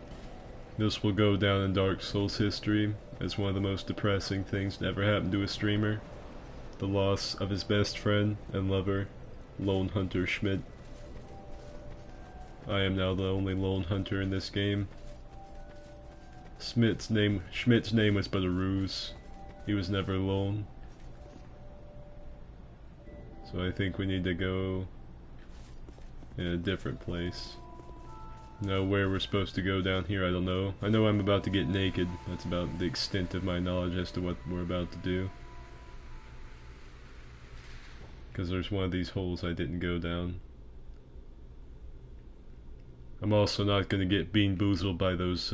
This will go down in Dark Souls history as one of the most depressing things to ever happen to a streamer. The loss of his best friend and lover, Lone Hunter Schmidt. I am now the only lone hunter in this game. Schmidt's name was but a ruse. He was never alone. So I think we need to go in a different place. Now where we're supposed to go down here, I don't know. I know I'm about to get naked. That's about the extent of my knowledge as to what we're about to do. Because there's one of these holes I didn't go down. I'm also not going to get bean-boozled by those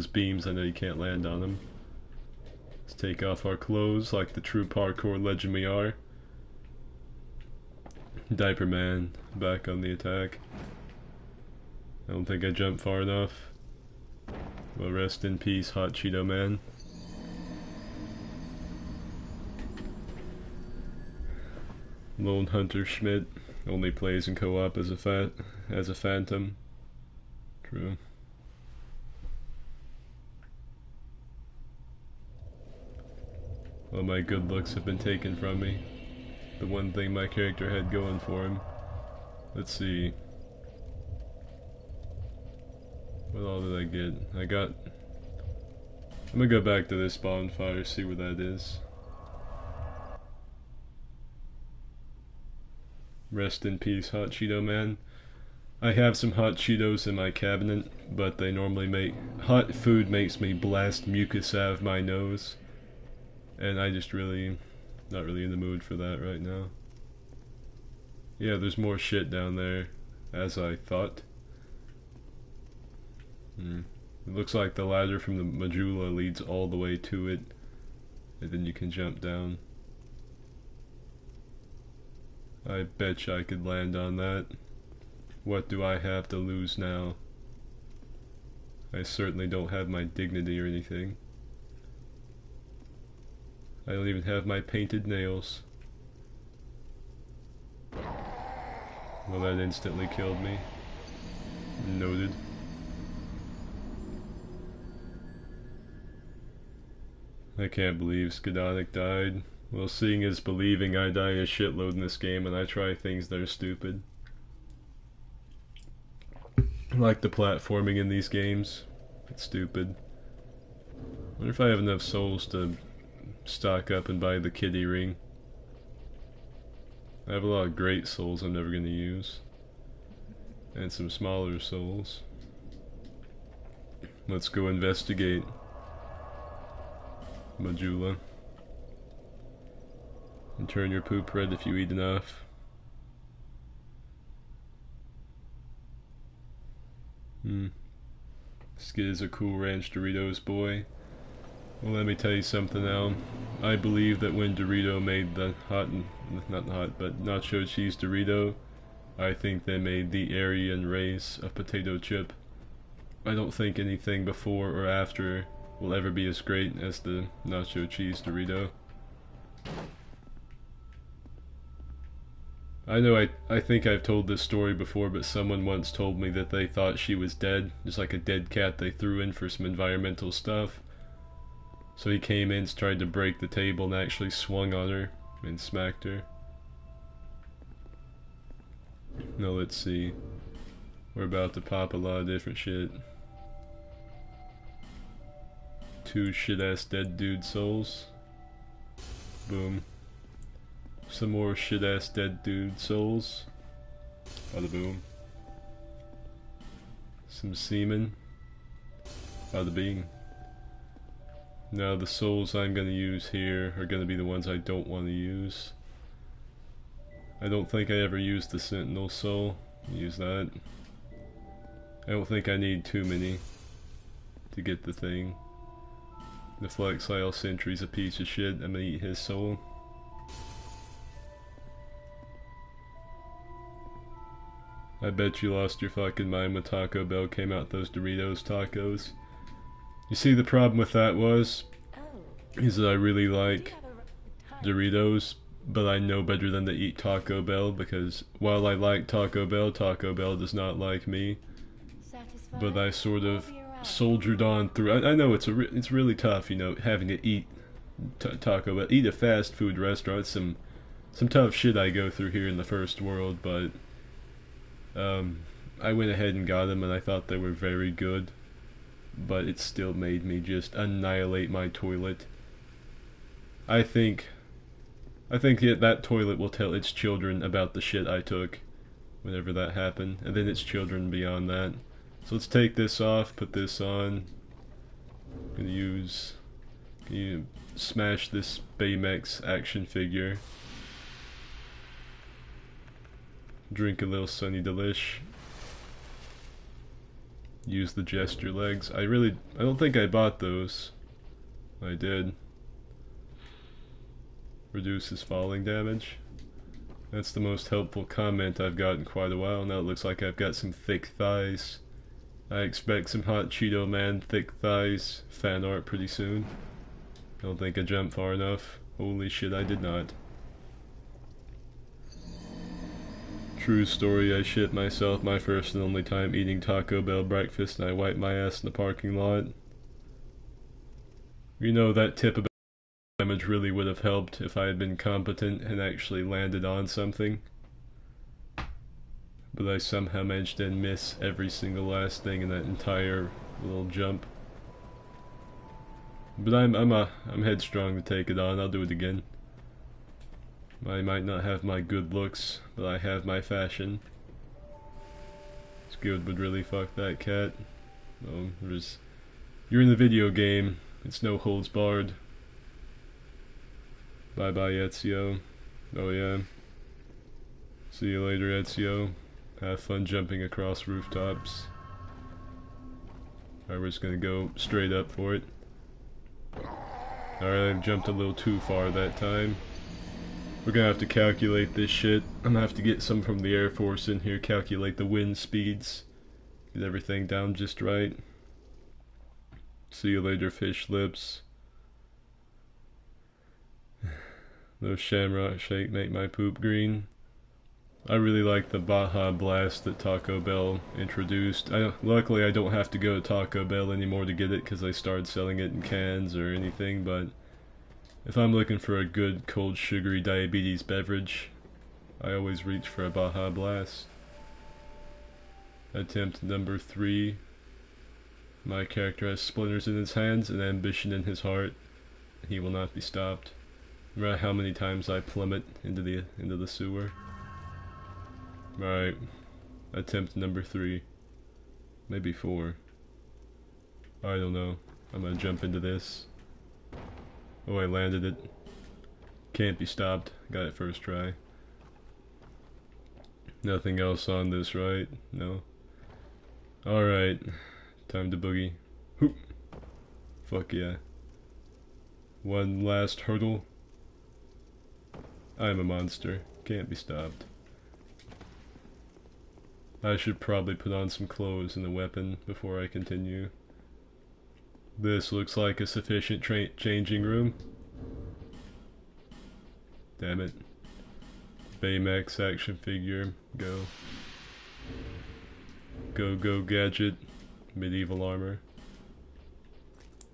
beams. I know you can't land on them. Let's take off our clothes like the true parkour legend we are. Diaper Man, back on the attack. I don't think I jumped far enough. Well, rest in peace, Hot Cheeto Man. Lone Hunter Schmidt only plays in co-op as a phantom. True. All my good looks have been taken from me. The one thing my character had going for him. Let's see. What all did I get? I'm gonna go back to this bonfire, see where that is. Rest in peace, Hot Cheeto Man. I have some hot Cheetos in my cabinet, but they normally make... Hot food makes me blast mucus out of my nose. And I just really... not really in the mood for that right now. Yeah, there's more shit down there, as I thought. It looks like the ladder from the Majula leads all the way to it, and then you can jump down. I bet you I could land on that. What do I have to lose now? I certainly don't have my dignity or anything. I don't even have my painted nails. Well, that instantly killed me. Noted. I can't believe Skidonic died. Well, seeing is believing. I die a shitload in this game and I try things that are stupid. Like the platforming in these games. It's stupid. I wonder if I have enough souls to stock up and buy the kitty ring. I have a lot of great souls I'm never going to use. And some smaller souls. Let's go investigate Majula. And turn your poop red if you eat enough. Skid is a Cool Ranch Doritos boy. Well, let me tell you something now. I believe that when Dorito made the not hot, but nacho cheese Dorito, I think they made the Aryan race of potato chip. I don't think anything before or after will ever be as great as the nacho cheese Dorito. I know I think I've told this story before, but someone once told me that they thought she was dead, just like a dead cat they threw in for some environmental stuff. So he came in, tried to break the table, and actually swung on her and smacked her. Now let's see. We're about to pop a lot of different shit. 2 shit-ass dead dude souls. Boom. Some more shit-ass dead dude souls. Bada boom. Some semen. Bada bing. Now the souls I'm gonna use here are gonna be the ones I don't want to use. I don't think I ever used the Sentinel soul. Use that. I don't think I need too many to get the thing. The Flexile Sentry's a piece of shit. I'm gonna eat his soul. I bet you lost your fucking mind when Taco Bell came out those Doritos tacos. You see, the problem with that is that I really like Doritos, but I know better than to eat Taco Bell, because while I like Taco Bell does not like me. But I sort of soldiered on through. I know it's really tough, you know, having to eat Taco Bell, eat a fast food restaurant. Some tough shit I go through here in the first world, but I went ahead and got them, and I thought they were very good. But it still made me just annihilate my toilet. I think that toilet will tell its children about the shit I took whenever that happened, and then its children beyond that. So let's take this off, put this on. Can you smash this Baymex action figure. Drink a little Sunny Delish. Use the gesture legs. I don't think I bought those. I did. Reduces falling damage. That's the most helpful comment I've got in quite a while. Now it looks like I've got some thick thighs. I expect some Hot Cheeto Man thick thighs fan art pretty soon. I don't think I jumped far enough. Holy shit, I did not. True story, I shit myself my first and only time eating Taco Bell breakfast, and I wiped my ass in the parking lot. You know, that tip about damage really would have helped if I had been competent and actually landed on something. But I somehow managed to miss every single last thing in that entire little jump. But I'm headstrong to take it on. I'll do it again. I might not have my good looks, but I have my fashion. Skid would really fuck that cat. Oh, you're in the video game. It's no holds barred. Bye bye, Ezio. Oh yeah. See you later, Ezio. Have fun jumping across rooftops. Alright, we're just gonna go straight up for it. Alright, I jumped a little too far that time. We're gonna have to calculate this shit. I'm gonna have to get some from the Air Force in here, calculate the wind speeds. Get everything down just right. See you later, fish lips. Those Shamrock Shake make my poop green. I really like the Baja Blast that Taco Bell introduced. Luckily I don't have to go to Taco Bell anymore to get it because they started selling it in cans or anything, but if I'm looking for a good cold sugary diabetes beverage, I always reach for a Baja Blast. Attempt number 3. My character has splinters in his hands and ambition in his heart. He will not be stopped. No matter how many times I plummet into the sewer. Alright. Attempt number 3. Maybe 4. I don't know. I'm gonna jump into this. Oh, I landed it. Can't be stopped. Got it first try. Nothing else on this, right? No. Alright. Time to boogie. Hoop. Fuck yeah. One last hurdle. I'm a monster. Can't be stopped. I should probably put on some clothes and a weapon before I continue. This looks like a sufficient changing room. Damn it. Baymax action figure. Go. Go gadget. Medieval armor.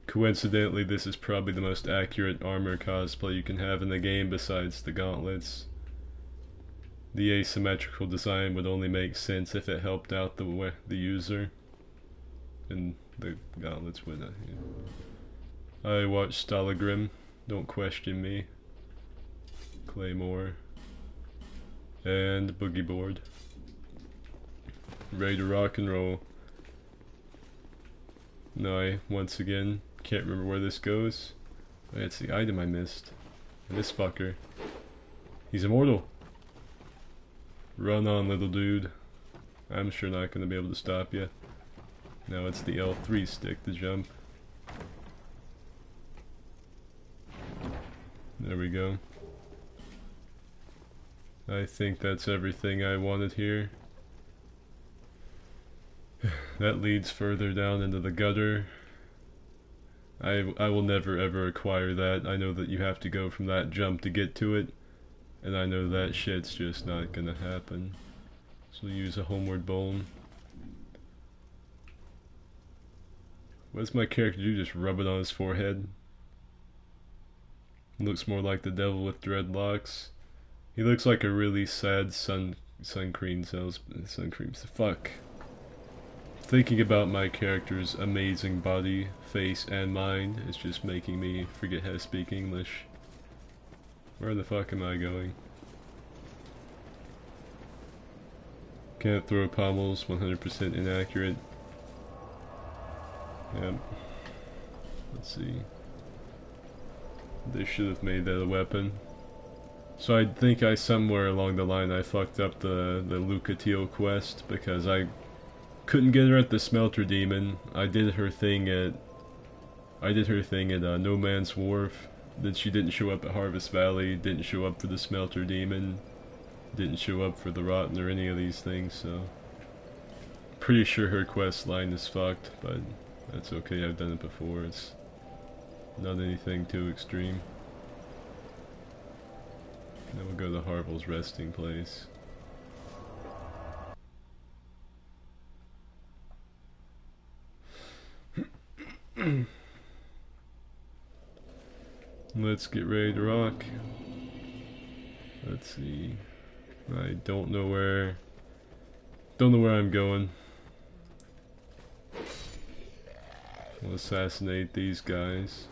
Coincidentally, this is probably the most accurate armor cosplay you can have in the game besides the gauntlets. The asymmetrical design would only make sense if it helped out the user, and the gauntlets would. I watched Stalagrim. Don't question me. Claymore and boogie board. Ready to rock and roll. No, I once again can't remember where this goes. That's the item I missed. And this fucker. He's immortal. Run on, little dude. I'm sure not going to be able to stop you. Now it's the L3 stick to jump. There we go. I think that's everything I wanted here. That leads further down into the gutter. I will never ever acquire that. I know that you have to go from that jump to get to it. And I know that shit's just not gonna happen. So use a homeward bone. What does my character do? Just rub it on his forehead? Looks more like the devil with dreadlocks. He looks like a really sad sun cream fuck. Thinking about my character's amazing body, face, and mind is just making me forget how to speak English. Where the fuck am I going? Can't throw pommels, 100% inaccurate. Yep. Let's see. They should have made that a weapon. So I think somewhere along the line I fucked up the Lucatiel quest because I couldn't get her at the Smelter Demon. I did her thing at No Man's Wharf. Then she didn't show up at Harvest Valley, didn't show up for the Smelter Demon, didn't show up for the Rotten or any of these things, so pretty sure her quest line is fucked, but that's okay, I've done it before, it's not anything too extreme. Then we'll go to Harvel's resting place. Let's get ready to rock. Let's see. I don't know where I'm going. We'll assassinate these guys.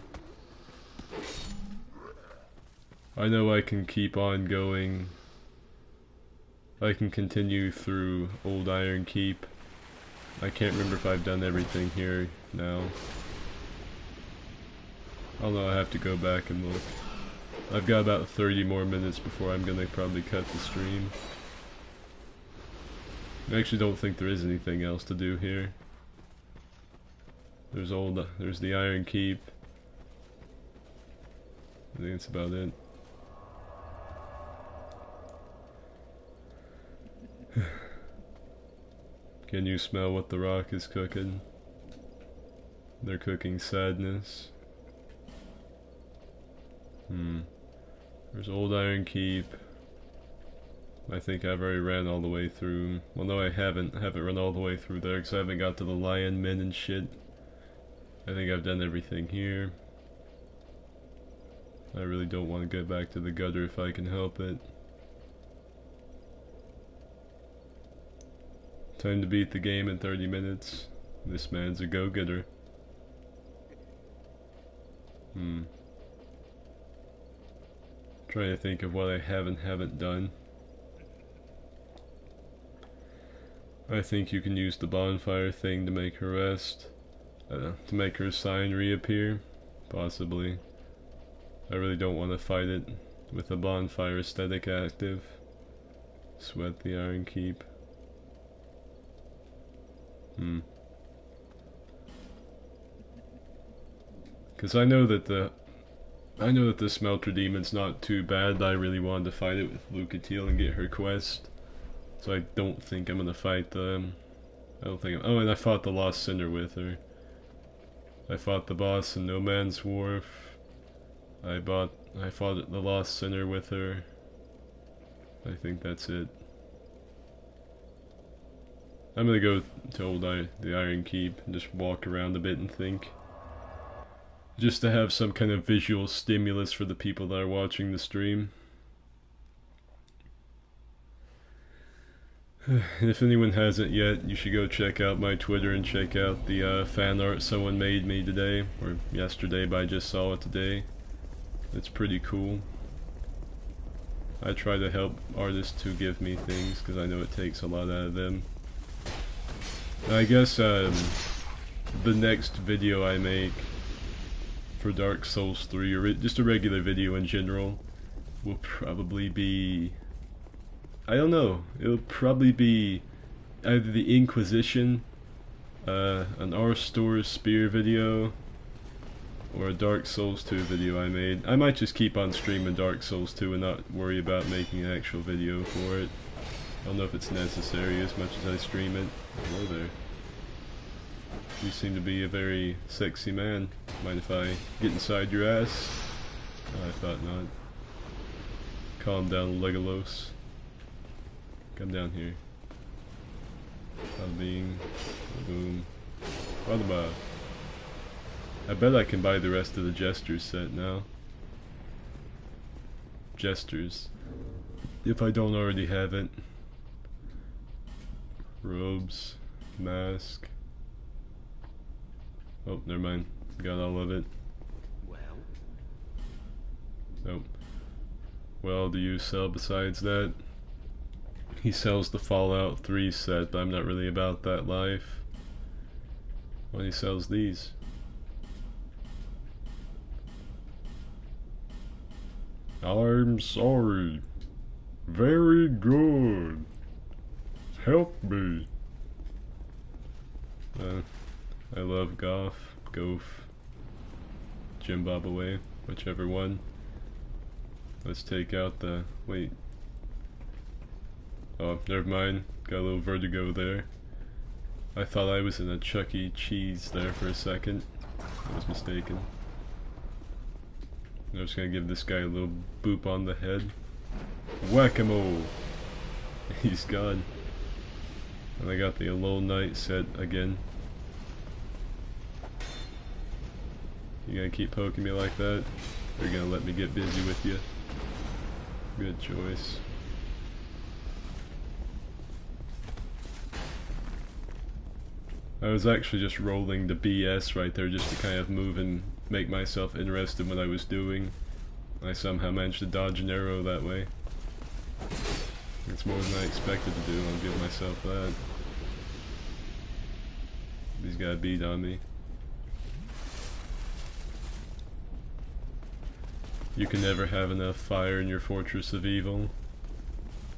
I know I can keep on going. I can continue through Old Iron Keep. I can't remember if I've done everything here now. Although I have to go back and look. I've got about 30 more minutes before I'm gonna probably cut the stream. I actually don't think there is anything else to do here. There's the Iron Keep. I think that's about it. Can you smell what the rock is cooking? They're cooking sadness. There's Old Iron Keep. I think I've already ran all the way through. Well, no, I haven't. I haven't run all the way through there because I haven't got to the Lion Men and shit. I think I've done everything here. I really don't want to get back to the gutter if I can help it. Time to beat the game in 30 minutes. This man's a go-getter. Trying to think of what I haven't done. I think you can use the bonfire thing to make her rest. To make her sign reappear. Possibly. I really don't want to fight it with a bonfire aesthetic active. Sweat the Iron Keep. Because I know that the Smelter Demon's not too bad. I really wanted to fight it with Lucatiel and get her quest. So I don't think I'm gonna fight them. Oh, and I fought the Lost Sinner with her. I fought the boss in No Man's Wharf. I fought the Lost Sinner with her. I think that's it. I'm gonna go to the Iron Keep and just walk around a bit and think. Just to have some kind of visual stimulus for the people that are watching the stream. If anyone hasn't yet, you should go check out my Twitter and check out the fan art someone made me today, or yesterday, but I just saw it today. It's pretty cool. I try to help artists who give me things, because I know it takes a lot out of them. I guess the next video I make for Dark Souls 3, or just a regular video in general, will probably be... I don't know, it'll probably be either the Inquisition, an R-Stores Spear video, or a Dark Souls 2 video I made. I might just keep on streaming Dark Souls 2 and not worry about making an actual video for it. I don't know if it's necessary as much as I stream it. Hello there. You seem to be a very sexy man. Mind if I get inside your ass? Oh, I thought not. Calm down, Legolas. Come down here. Bada bing. Bada boom. Bada ba. I bet I can buy the rest of the Jesters set now. Jesters. If I don't already have it. Robes. Mask. Oh, never mind. Got all of it. Well. Nope. Well, do you sell besides that? He sells the Fallout 3 set, but I'm not really about that life. Well, he sells these. I'm sorry. Very good. Help me. I love Goff, Zimbabwe, whichever one. Let's take out the... wait. Oh, never mind. Got a little vertigo there. I thought I was in a Chuck E. Cheese there for a second. I was mistaken. I'm just gonna give this guy a little boop on the head. Whack-a-mole! He's gone. And I got the Alone Night set again. You gonna keep poking me like that? Or you gonna let me get busy with you? Good choice. I was actually just rolling the BS right there just to kind of move and make myself interested in what I was doing. I somehow managed to dodge an arrow that way. It's more than I expected to do, I'll give myself that. He's got a beat on me. You can never have enough fire in your Fortress of Evil.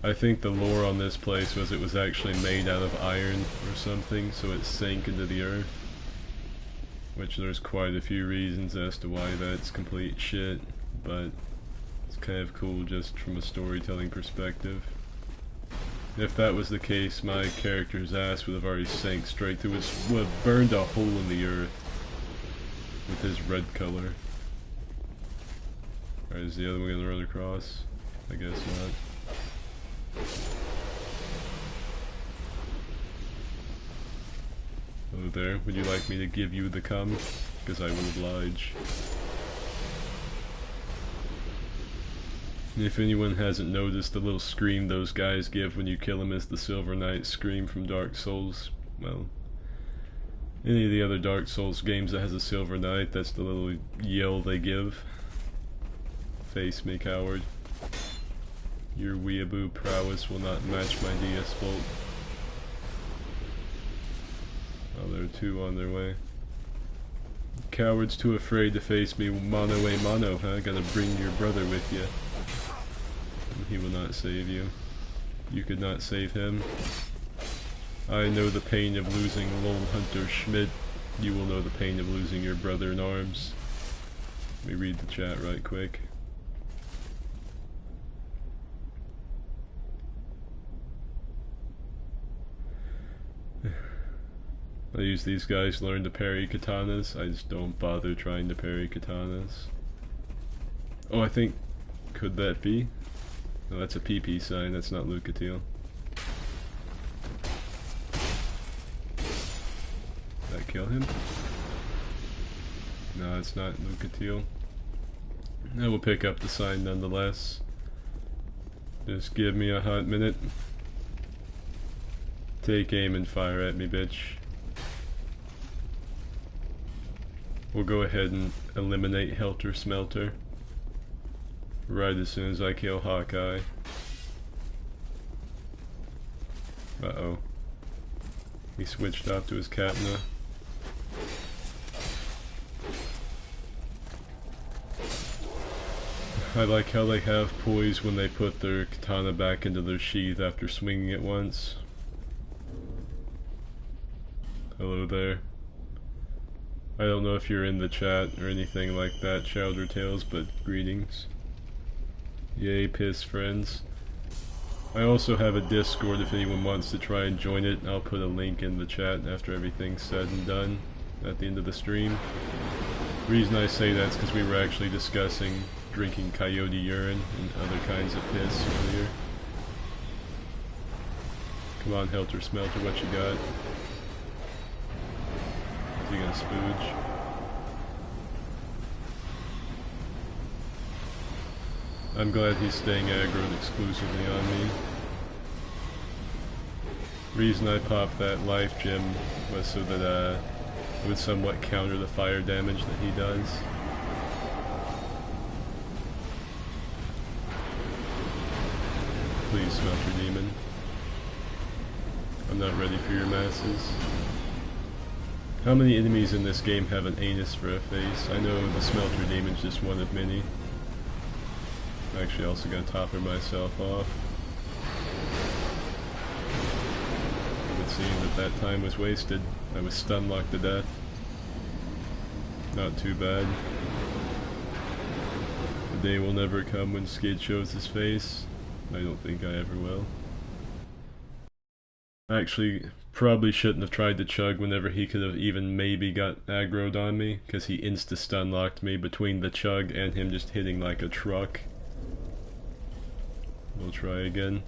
I think the lore on this place was it was actually made out of iron or something, so it sank into the earth. which there's quite a few reasons as to why that's complete shit, but it's kind of cool just from a storytelling perspective. If that was the case, my character's ass would have already sank straight through his, would have burned a hole in the earth with his red color. Alright, is the other one gonna run across? I guess not. Hello there, would you like me to give you the cum? Because I will oblige. And if anyone hasn't noticed, the little scream those guys give when you kill them is the Silver Knight scream from Dark Souls. Well, any of the other Dark Souls games that has a Silver Knight, that's the little yell they give. Face me, coward. Your weeaboo prowess will not match my DS Bolt. Oh, there are two on their way. Cowards too afraid to face me mano a mano, huh? Gotta bring your brother with you. He will not save you. You could not save him. I know the pain of losing Lone Hunter Schmidt. You will know the pain of losing your brother in arms. Let me read the chat right quick. I use these guys to learn to parry katanas. I just don't bother trying to parry katanas. Oh, I think... could that be? No, that's a PP sign, that's not Lucatiel. Did that kill him? No, it's not Lucatiel. I will pick up the sign nonetheless. Just give me a hot minute. Take aim and fire at me, bitch. We'll go ahead and eliminate Helter Smelter right as soon as I kill Hawkeye. Uh-oh. He switched off to his katana. I like how they have poise when they put their katana back into their sheath after swinging it once. Hello there. I don't know if you're in the chat or anything like that, Chowder Tales, but greetings. Yay, piss friends. I also have a Discord if anyone wants to try and join it. I'll put a link in the chat after everything's said and done at the end of the stream. The reason I say that is because we were actually discussing drinking coyote urine and other kinds of piss earlier. Come on, Helter Smelter, what you got? Is he gonna spooge? I'm glad he's staying aggroed exclusively on me. Reason I popped that life gem was so that it would somewhat counter the fire damage that he does. Please, Smelter Demon. I'm not ready for your masses. How many enemies in this game have an anus for a face? I know the Smelter Demon's just one of many. I'm actually also gonna topper myself off. It would seem that that time was wasted. I was stun locked to death. Not too bad. The day will never come when Skid shows his face. I don't think I ever will. Actually, probably shouldn't have tried to chug whenever he could have even maybe got aggroed on me, because he insta-stun locked me between the chug and him just hitting like a truck. We'll try again.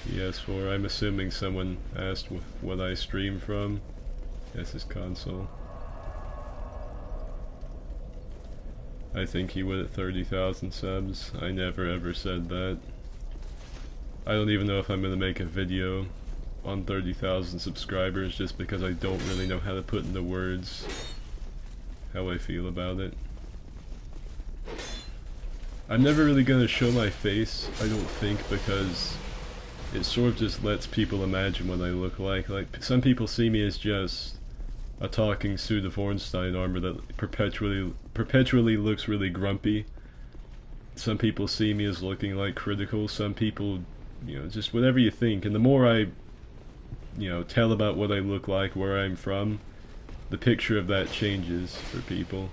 PS4, I'm assuming someone asked what I stream from. Yes, his console. I think he would at 30,000 subs. I never ever said that. I don't even know if I'm gonna make a video on 30,000 subscribers just because I don't really know how to put into words how I feel about it. I'm never really gonna show my face, I don't think, because it sort of just lets people imagine what I look like. Like, some people see me as just a talking suit of Ornstein armor that perpetually looks really grumpy. Some people see me as looking like critical, some people, you know, just whatever you think. And the more I you know, tell about what I look like, where I'm from, the picture of that changes for people.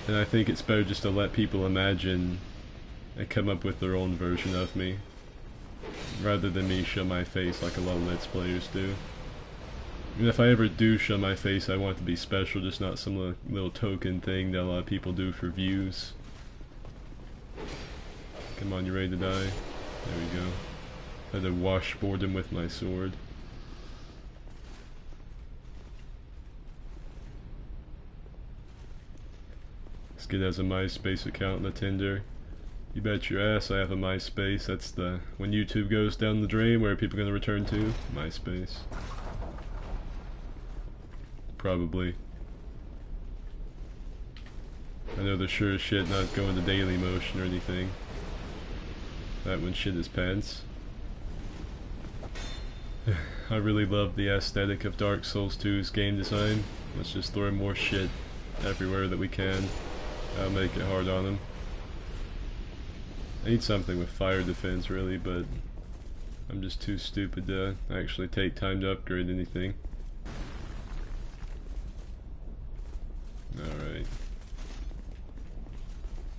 And I think it's better just to let people imagine and come up with their own version of me, rather than me show my face like a lot of Let's Players do. And if I ever do show my face, I want it to be special, just not some little token thing that a lot of people do for views. Come on, you ready to die? There we go. I had to washboard him with my sword. This kid has a MySpace account and a Tinder. You bet your ass I have a MySpace. That's the when YouTube goes down the drain, where are people gonna return to? MySpace. Probably. I know they're sure as shit not going to Daily Motion or anything. That one shit his pants. I really love the aesthetic of Dark Souls 2's game design. Let's just throw more shit everywhere that we can. That'll make it hard on him. I need something with fire defense really, but I'm just too stupid to actually take time to upgrade anything. Alright.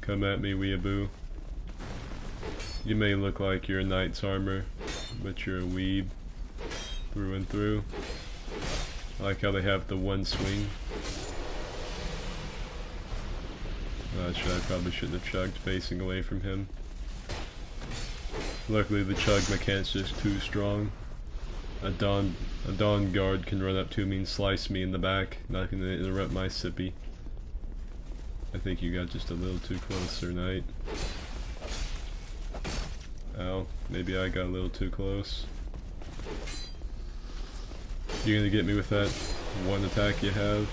Come at me, weeaboo. You may look like you're a knight's armor, but you're a weeb through and through. I like how they have the one swing. I probably shouldn't have chugged facing away from him. Luckily the chug mechanic's just too strong. A dawn guard can run up to me and slice me in the back, not gonna interrupt my sippy. I think you got just a little too close, Sir Knight. Ow, maybe I got a little too close. You're gonna get me with that one attack you have.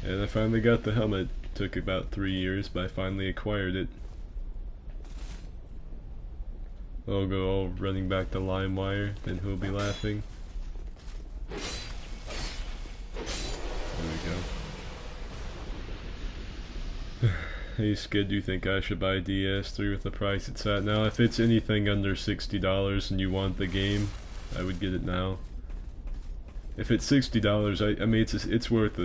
And I finally got the helmet. Took about 3 years, but I finally acquired it. I'll go all running back to LimeWire, then who'll be laughing? There we go. Hey Skid, do you think I should buy DS3 with the price it's at now? If it's anything under $60 and you want the game, I would get it now. If it's $60, I mean it's worth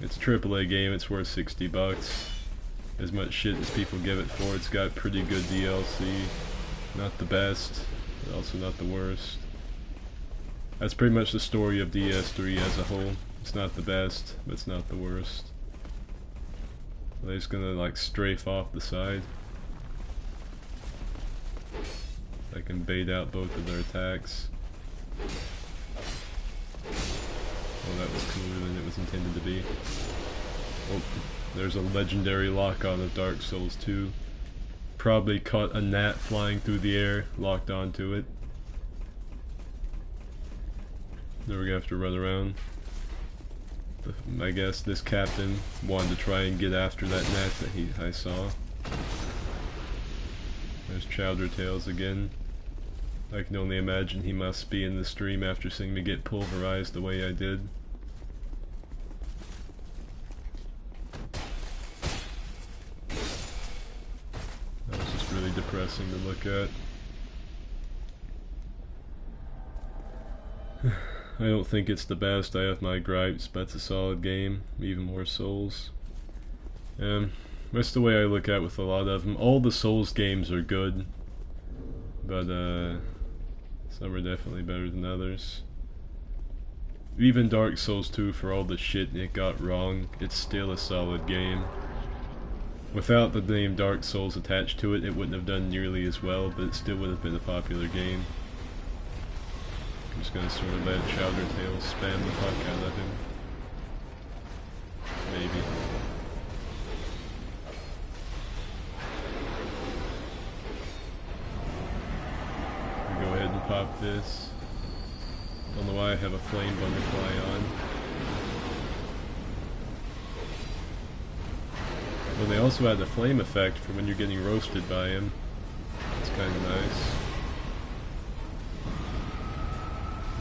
it's a AAA game, it's worth $60. As much shit as people give it for, it's got pretty good DLC. Not the best, but also not the worst. That's pretty much the story of DS3 as a whole. It's not the best, but it's not the worst. They're just gonna like strafe off the side. I can bait out both of their attacks. Oh, that was cooler than it was intended to be. Oh, there's a legendary lock-on of Dark Souls 2. Probably caught a gnat flying through the air, locked onto it. Now we're gonna have to run around. I guess this captain wanted to try and get after that gnat that I saw. There's Chowder Tales again. I can only imagine he must be in the stream after seeing me get pulverized the way I did. That was just really depressing to look at. I don't think it's the best, I have my gripes, but it's a solid game, even more Souls. That's the way I look at it with a lot of them. All the Souls games are good, but some are definitely better than others. Even Dark Souls 2, for all the shit it got wrong, it's still a solid game. Without the name Dark Souls attached to it, it wouldn't have done nearly as well, but it still would have been a popular game. I'm just gonna sort of let Chowder Tales spam the fuck out of him. Maybe. Go ahead and pop this. Don't know why I have a flame butterfly on. Well, they also had the flame effect for when you're getting roasted by him. It's kind of nice.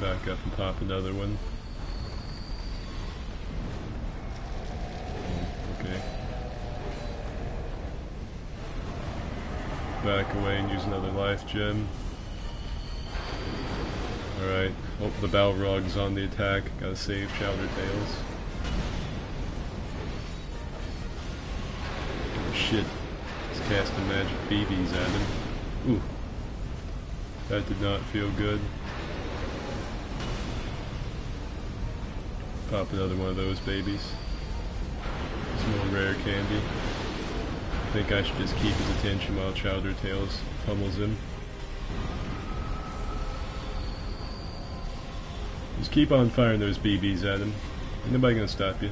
Back up and pop another one. Okay. Back away and use another life gem. Alright. Oh, the Balrog's on the attack. Gotta save Chowder Tails. Oh shit. He's casting magic BBs at him. Ooh. That did not feel good. Pop another one of those babies. Some more rare candy. I think I should just keep his attention while Chowder Tails pummels him. Just keep on firing those BBs at him. Ain't nobody gonna stop you.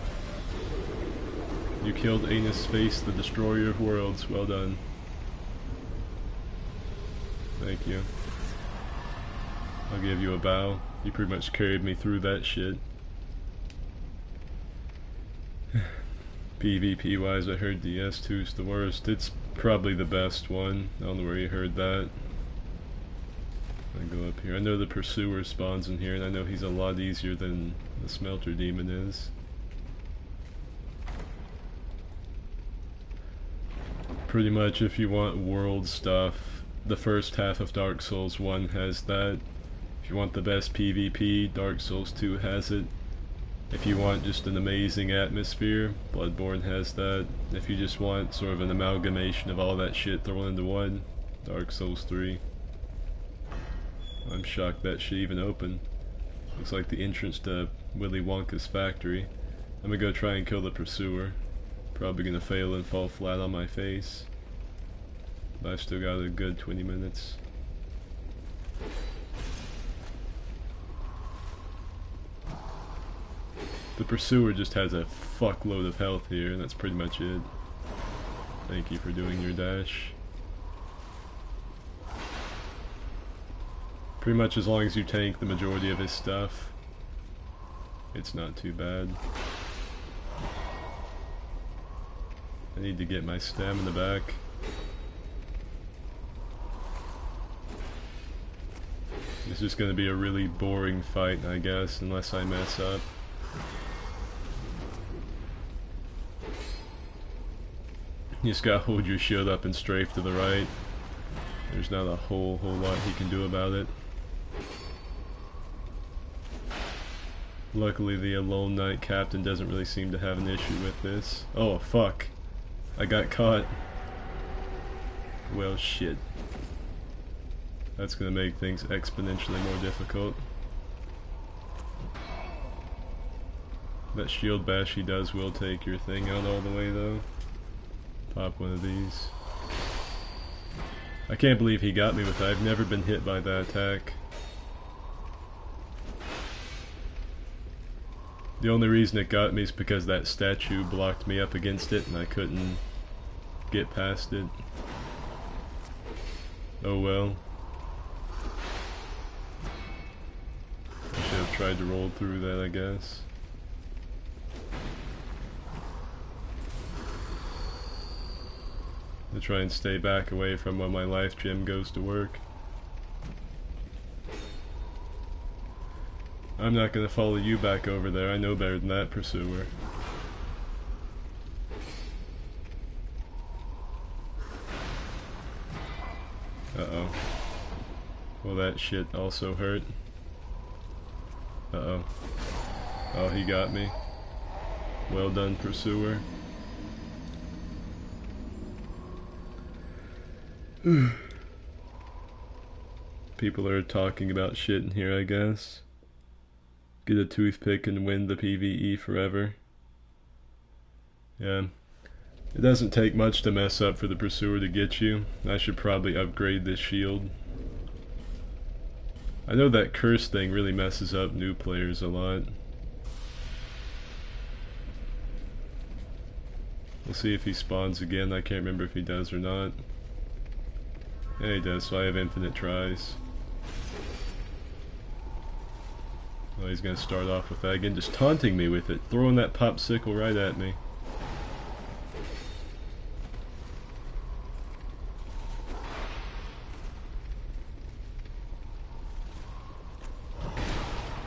You killed Anus Space, the destroyer of worlds. Well done. Thank you. I'll give you a bow. You pretty much carried me through that shit. PvP wise, I heard the S2's the worst. It's probably the best one. I don't know where you heard that. I go up here. I know the Pursuer spawns in here, and I know he's a lot easier than the Smelter Demon is. Pretty much if you want world stuff, the first half of Dark Souls 1 has that. If you want the best PvP, Dark Souls 2 has it. If you want just an amazing atmosphere, Bloodborne has that. If you just want sort of an amalgamation of all that shit thrown into one, Dark Souls 3. I'm shocked that shit even opened. Looks like the entrance to Willy Wonka's factory. I'm gonna go try and kill the Pursuer. Probably gonna fail and fall flat on my face. But I've still got a good 20 minutes. The Pursuer just has a fuckload of health here, and that's pretty much it. Thank you for doing your dash. Pretty much as long as you tank the majority of his stuff, it's not too bad. I need to get my stamina back. This is going to be a really boring fight, I guess, unless I mess up. You just gotta hold your shield up and strafe to the right. There's not a whole lot he can do about it. Luckily the Alone Knight Captain doesn't really seem to have an issue with this. Oh fuck. I got caught. Well shit. That's gonna make things exponentially more difficult. That shield bash he does will take your thing out all the way though. Pop one of these. I can't believe he got me with that. I've never been hit by that attack. The only reason it got me is because that statue blocked me up against it and I couldn't get past it. Oh well. I should have tried to roll through that, I guess. To try and stay back away from when my life gem goes to work. I'm not gonna follow you back over there. I know better than that, Pursuer. Uh-oh. Well, that shit also hurt. Uh-oh. Oh, he got me. Well done, Pursuer. People are talking about shit in here, I guess. Get a toothpick and win the PvE forever. Yeah. It doesn't take much to mess up for the Pursuer to get you. I should probably upgrade this shield. I know that curse thing really messes up new players a lot. We'll see if he spawns again. I can't remember if he does or not. Yeah, he does, so I have infinite tries. Oh, he's gonna start off with that again, just taunting me with it, throwing that popsicle right at me.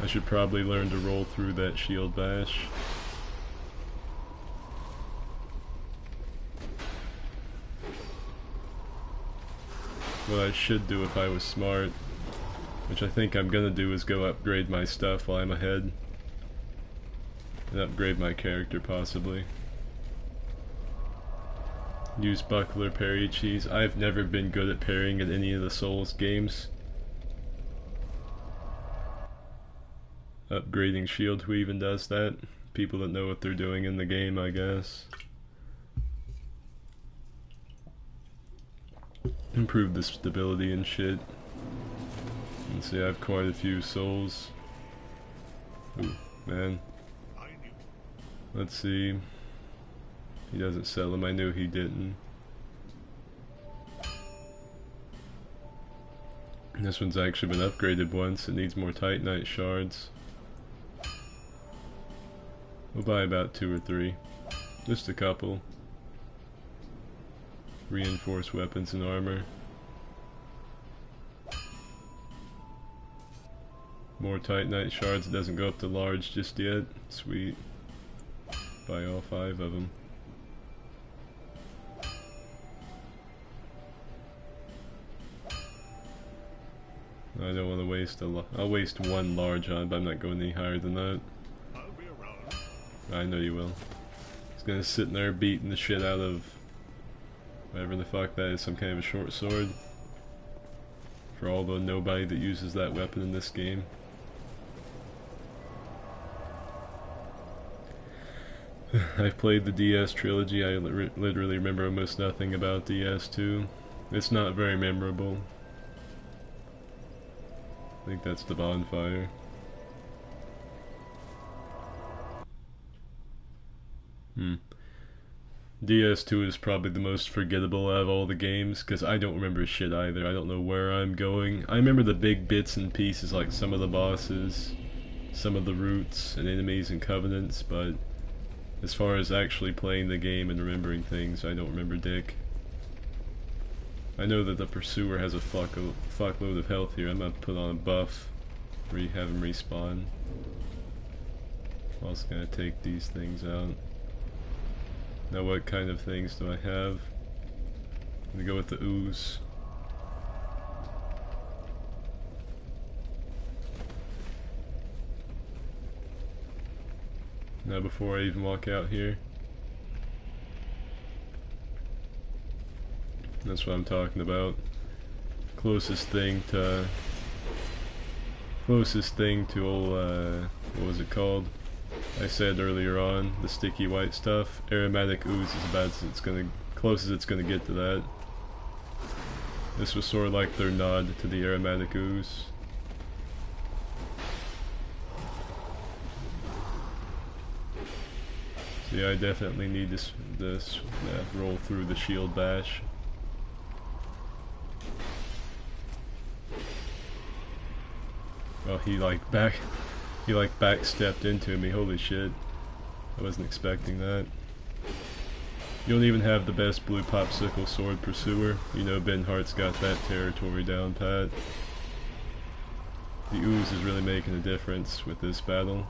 I should probably learn to roll through that shield bash. What I should do if I was smart which I think I'm gonna do is go upgrade my stuff while I'm ahead. And upgrade my character possibly. Use buckler, parry, cheese. I've never been good at parrying in any of the Souls games. Upgrading shield, who even does that? People that know what they're doing in the game, I guess. Improve the stability and shit. Let's see, I have quite a few souls. Ooh, man. Let's see. He doesn't sell them, I knew he didn't. This one's actually been upgraded once, it needs more Titanite shards. We'll buy about 2 or 3. Just a couple. Reinforced weapons and armor. More Titanite shards, it doesn't go up to large just yet. Sweet. Buy all 5 of them. I don't want to waste I'll waste 1 large on, but I'm not going any higher than that. I know you will. He's gonna sit in there beating the shit out of whatever the fuck that is, some kind of a short sword. For all the nobody that uses that weapon in this game. I've played the DS trilogy, I literally remember almost nothing about DS2. It's not very memorable. I think that's the bonfire. DS2 is probably the most forgettable out of all the games, because I don't remember shit either. I don't know where I'm going. I remember the big bits and pieces, like some of the bosses, some of the routes and enemies and covenants, but as far as actually playing the game and remembering things, I don't remember dick. I know that the Pursuer has a fuckload of health here. I'm gonna put on a buff, have him respawn. I'm also gonna take these things out. Now what kind of things do I have? I'm gonna go with the ooze. Now before I even walk out here. That's what I'm talking about. Closest thing to old, what was it called? I said earlier on, the sticky white stuff. Aromatic ooze is about as close as it's gonna get to that. This was sort of like their nod to the aromatic ooze. So yeah, I definitely need this roll through the shield bash. Oh, he backstepped into me, holy shit. I wasn't expecting that. You don't even have the best blue popsicle sword pursuer. You know Ben Hart's got that territory down pat. The ooze is really making a difference with this battle.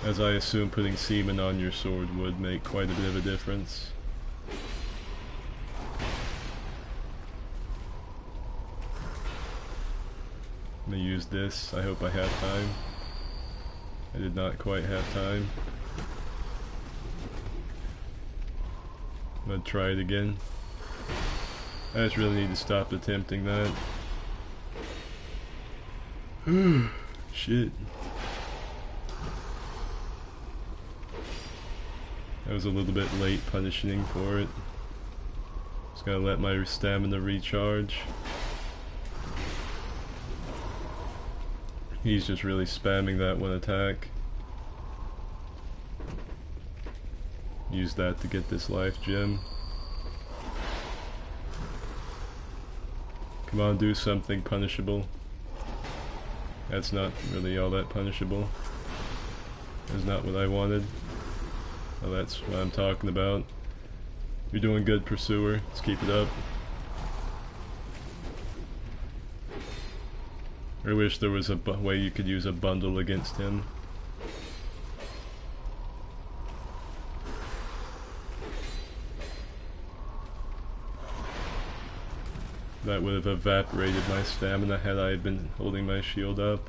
As I assume putting semen on your sword would make quite a bit of a difference. I'm gonna use this. I hope I have time. I did not quite have time. I'm gonna try it again. I just really need to stop attempting that. Shit. I was a little bit late punishing for it. Just gotta let my stamina recharge. He's just really spamming that one attack. Use that to get this life gem. Come on, do something punishable. That's not really all that punishable. That's not what I wanted. Well, that's what I'm talking about. You're doing good, Pursuer. Let's keep it up. I wish there was a way you could use a bundle against him. That would have evaporated my stamina had I been holding my shield up.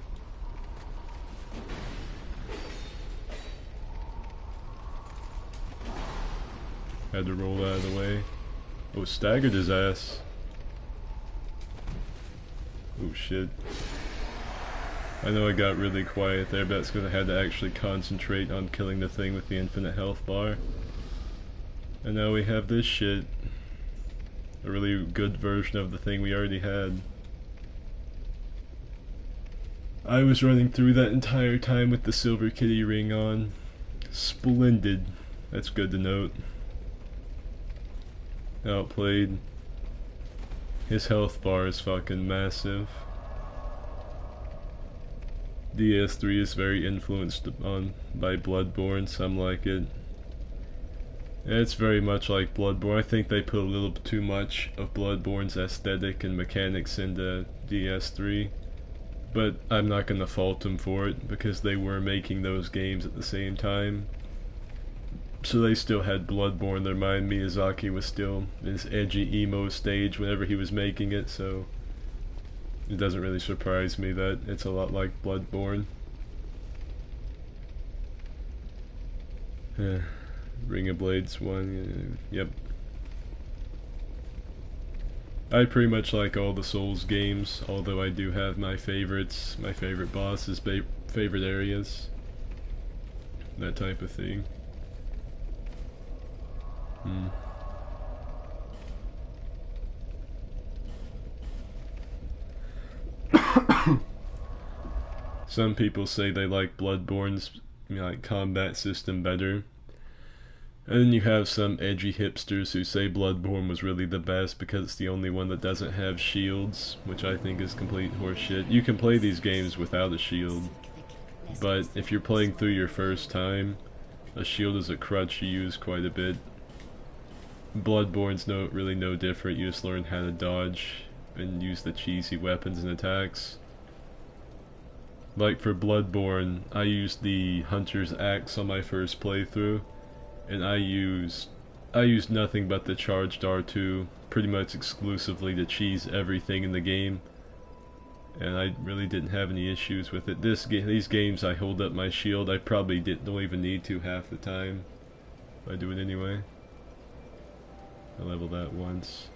Had to roll out of the way. Oh, staggered his ass. Oh shit. I know I got really quiet there, but that's because I had to actually concentrate on killing the thing with the infinite health bar. And now we have this shit. A really good version of the thing we already had. I was running through that entire time with the silver kitty ring on. Splendid. That's good to note. Outplayed. His health bar is fucking massive. DS3 is very influenced on by Bloodborne, some like it. It's very much like Bloodborne. I think they put a little too much of Bloodborne's aesthetic and mechanics into DS3. But I'm not gonna fault them for it, because they were making those games at the same time. So they still had Bloodborne. Their mind Miyazaki was still in his edgy emo stage whenever he was making it, so it doesn't really surprise me that it's a lot like Bloodborne. Ring of Blades 1, yep. I pretty much like all the Souls games, although I do have my favorites, my favorite bosses, favorite areas, that type of thing. Some people say they like Bloodborne's combat system better. And then you have some edgy hipsters who say Bloodborne was really the best because it's the only one that doesn't have shields, which I think is complete horseshit. You can play these games without a shield, but if you're playing through your first time, a shield is a crutch you use quite a bit. Bloodborne's really no different. You just learn how to dodge and use the cheesy weapons and attacks. Like for Bloodborne, I used the Hunter's Axe on my first playthrough, and I used nothing but the charged R2 pretty much exclusively to cheese everything in the game, and I really didn't have any issues with it. These games I hold up my shield. I probably don't even need to half the time. I do it anyway. I leveled that once.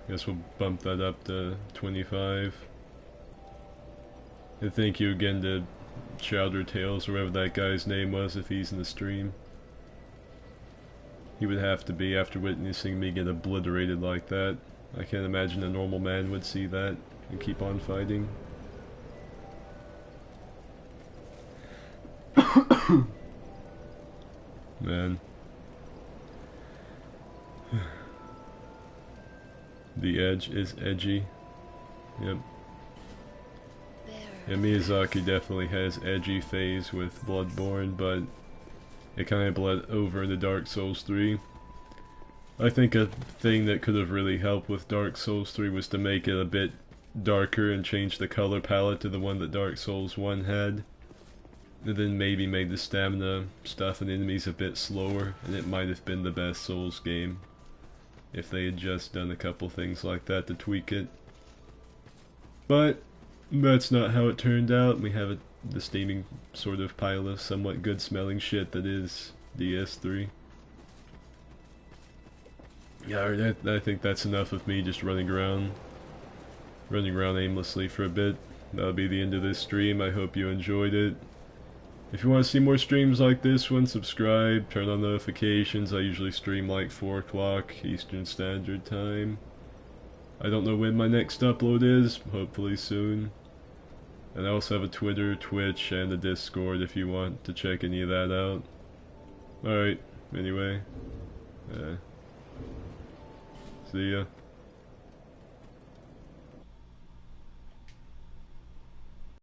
Guess we'll bump that up to 25. And thank you again to Chowder Tales, or whatever that guy's name was, if he's in the stream. He would have to be after witnessing me get obliterated like that. I can't imagine a normal man would see that and keep on fighting. Man. The edge is edgy. Yep. Yeah, Miyazaki definitely has edgy phase with Bloodborne, but it kind of bled over into Dark Souls 3. I think a thing that could have really helped with Dark Souls 3 was to make it a bit darker and change the color palette to the one that Dark Souls 1 had. And then maybe made the stamina stuff and enemies a bit slower, and it might have been the best Souls game if they had just done a couple things like that to tweak it. But that's not how it turned out. We have the steaming sort of pile of somewhat good smelling shit that is DS3. Yeah, I think that's enough of me just running around aimlessly for a bit. That'll be the end of this stream. I hope you enjoyed it. If you want to see more streams like this one, subscribe, turn on notifications. I usually stream like 4 o'clock Eastern Standard Time. I don't know when my next upload is, hopefully soon. And I also have a Twitter, Twitch, and a Discord if you want to check any of that out. Alright, anyway. See ya.